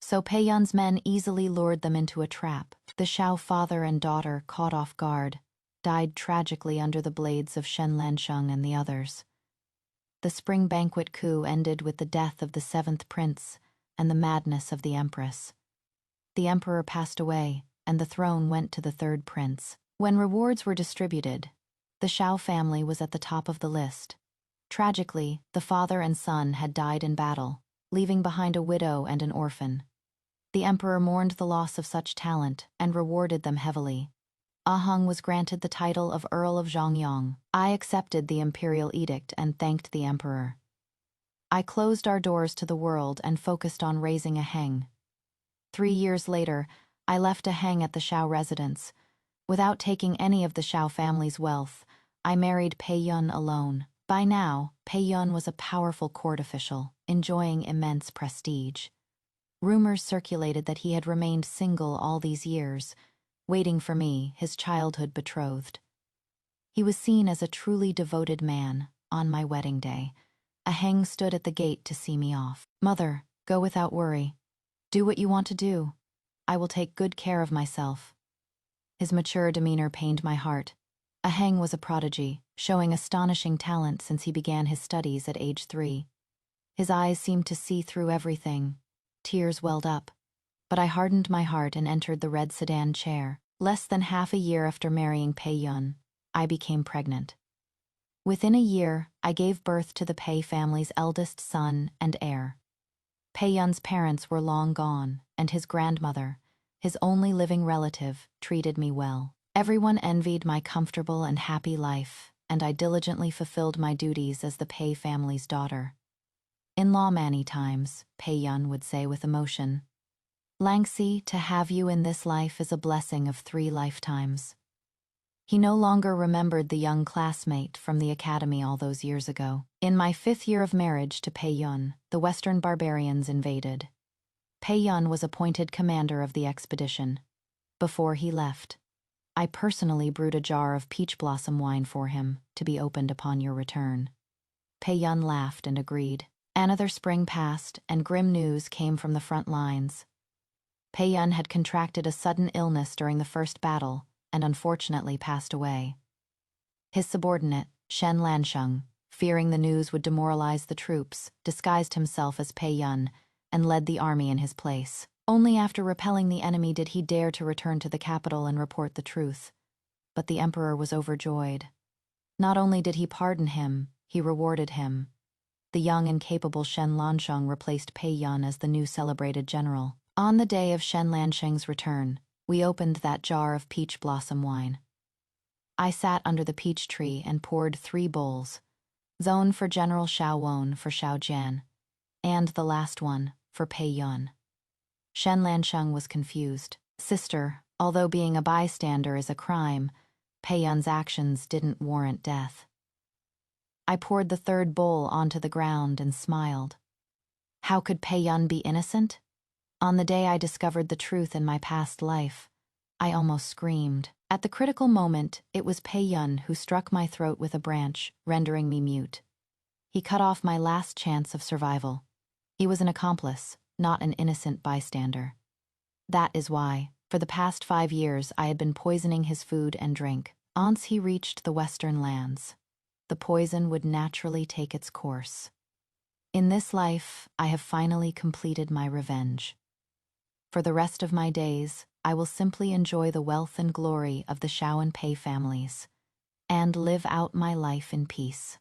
So Pei Yun's men easily lured them into a trap. The Xiao father and daughter, caught off guard, died tragically under the blades of Shen Lansheng and the others. The spring banquet coup ended with the death of the 7th prince and the madness of the empress. The emperor passed away, and the throne went to the 3rd prince. When rewards were distributed, the Xiao family was at the top of the list. Tragically, the father and son had died in battle, leaving behind a widow and an orphan. The emperor mourned the loss of such talent and rewarded them heavily. Aheng was granted the title of Earl of Zhongyang. I accepted the imperial edict and thanked the emperor. I closed our doors to the world and focused on raising a heng. 3 years later, I left a heng at the Xiao residence. Without taking any of the Xiao family's wealth, I married Pei Yun alone. By now, Pei Yun was a powerful court official, enjoying immense prestige. Rumors circulated that he had remained single all these years, waiting for me, his childhood betrothed. He was seen as a truly devoted man. On my wedding day, a heng stood at the gate to see me off. "Mother, go without worry. Do what you want to do. I will take good care of myself." His mature demeanor pained my heart. A heng was a prodigy, showing astonishing talent since he began his studies at age 3. His eyes seemed to see through everything. Tears welled up. But I hardened my heart and entered the red sedan chair. Less than half a year after marrying Pei Yun, I became pregnant. Within a year, I gave birth to the Pei family's eldest son and heir. Pei Yun's parents were long gone, and his grandmother, his only living relative, treated me well. Everyone envied my comfortable and happy life, and I diligently fulfilled my duties as the Pei family's daughter. In-law many times, Pei Yun would say with emotion. Langxi, to have you in this life is a blessing of 3 lifetimes. He no longer remembered the young classmate from the academy all those years ago. In my 5th year of marriage to Pei Yun, the Western barbarians invaded. Pei Yun was appointed commander of the expedition. Before he left, I personally brewed a jar of peach blossom wine for him to be opened upon your return. Pei Yun laughed and agreed. Another spring passed, and grim news came from the front lines. Pei Yun had contracted a sudden illness during the first battle and unfortunately passed away. His subordinate, Shen Lansheng, fearing the news would demoralize the troops, disguised himself as Pei Yun and led the army in his place. Only after repelling the enemy did he dare to return to the capital and report the truth. But the emperor was overjoyed. Not only did he pardon him, he rewarded him. The young and capable Shen Lansheng replaced Pei Yun as the new celebrated general. On the day of Shen Lansheng's return, we opened that jar of peach blossom wine. I sat under the peach tree and poured 3 bowls, Zone for General Xiao Wen for Xiao Jian, and the last one for Pei Yun. Shen Lansheng was confused. Sister, although being a bystander is a crime, Pei Yun's actions didn't warrant death. I poured the 3rd bowl onto the ground and smiled. How could Pei Yun be innocent? On the day I discovered the truth in my past life, I almost screamed. At the critical moment, it was Pei Yun who struck my throat with a branch, rendering me mute. He cut off my last chance of survival. He was an accomplice, not an innocent bystander. That is why, for the past 5 years, I had been poisoning his food and drink. Once he reached the Western lands, the poison would naturally take its course. In this life, I have finally completed my revenge. For the rest of my days, I will simply enjoy the wealth and glory of the Xiao and Pei families, and live out my life in peace.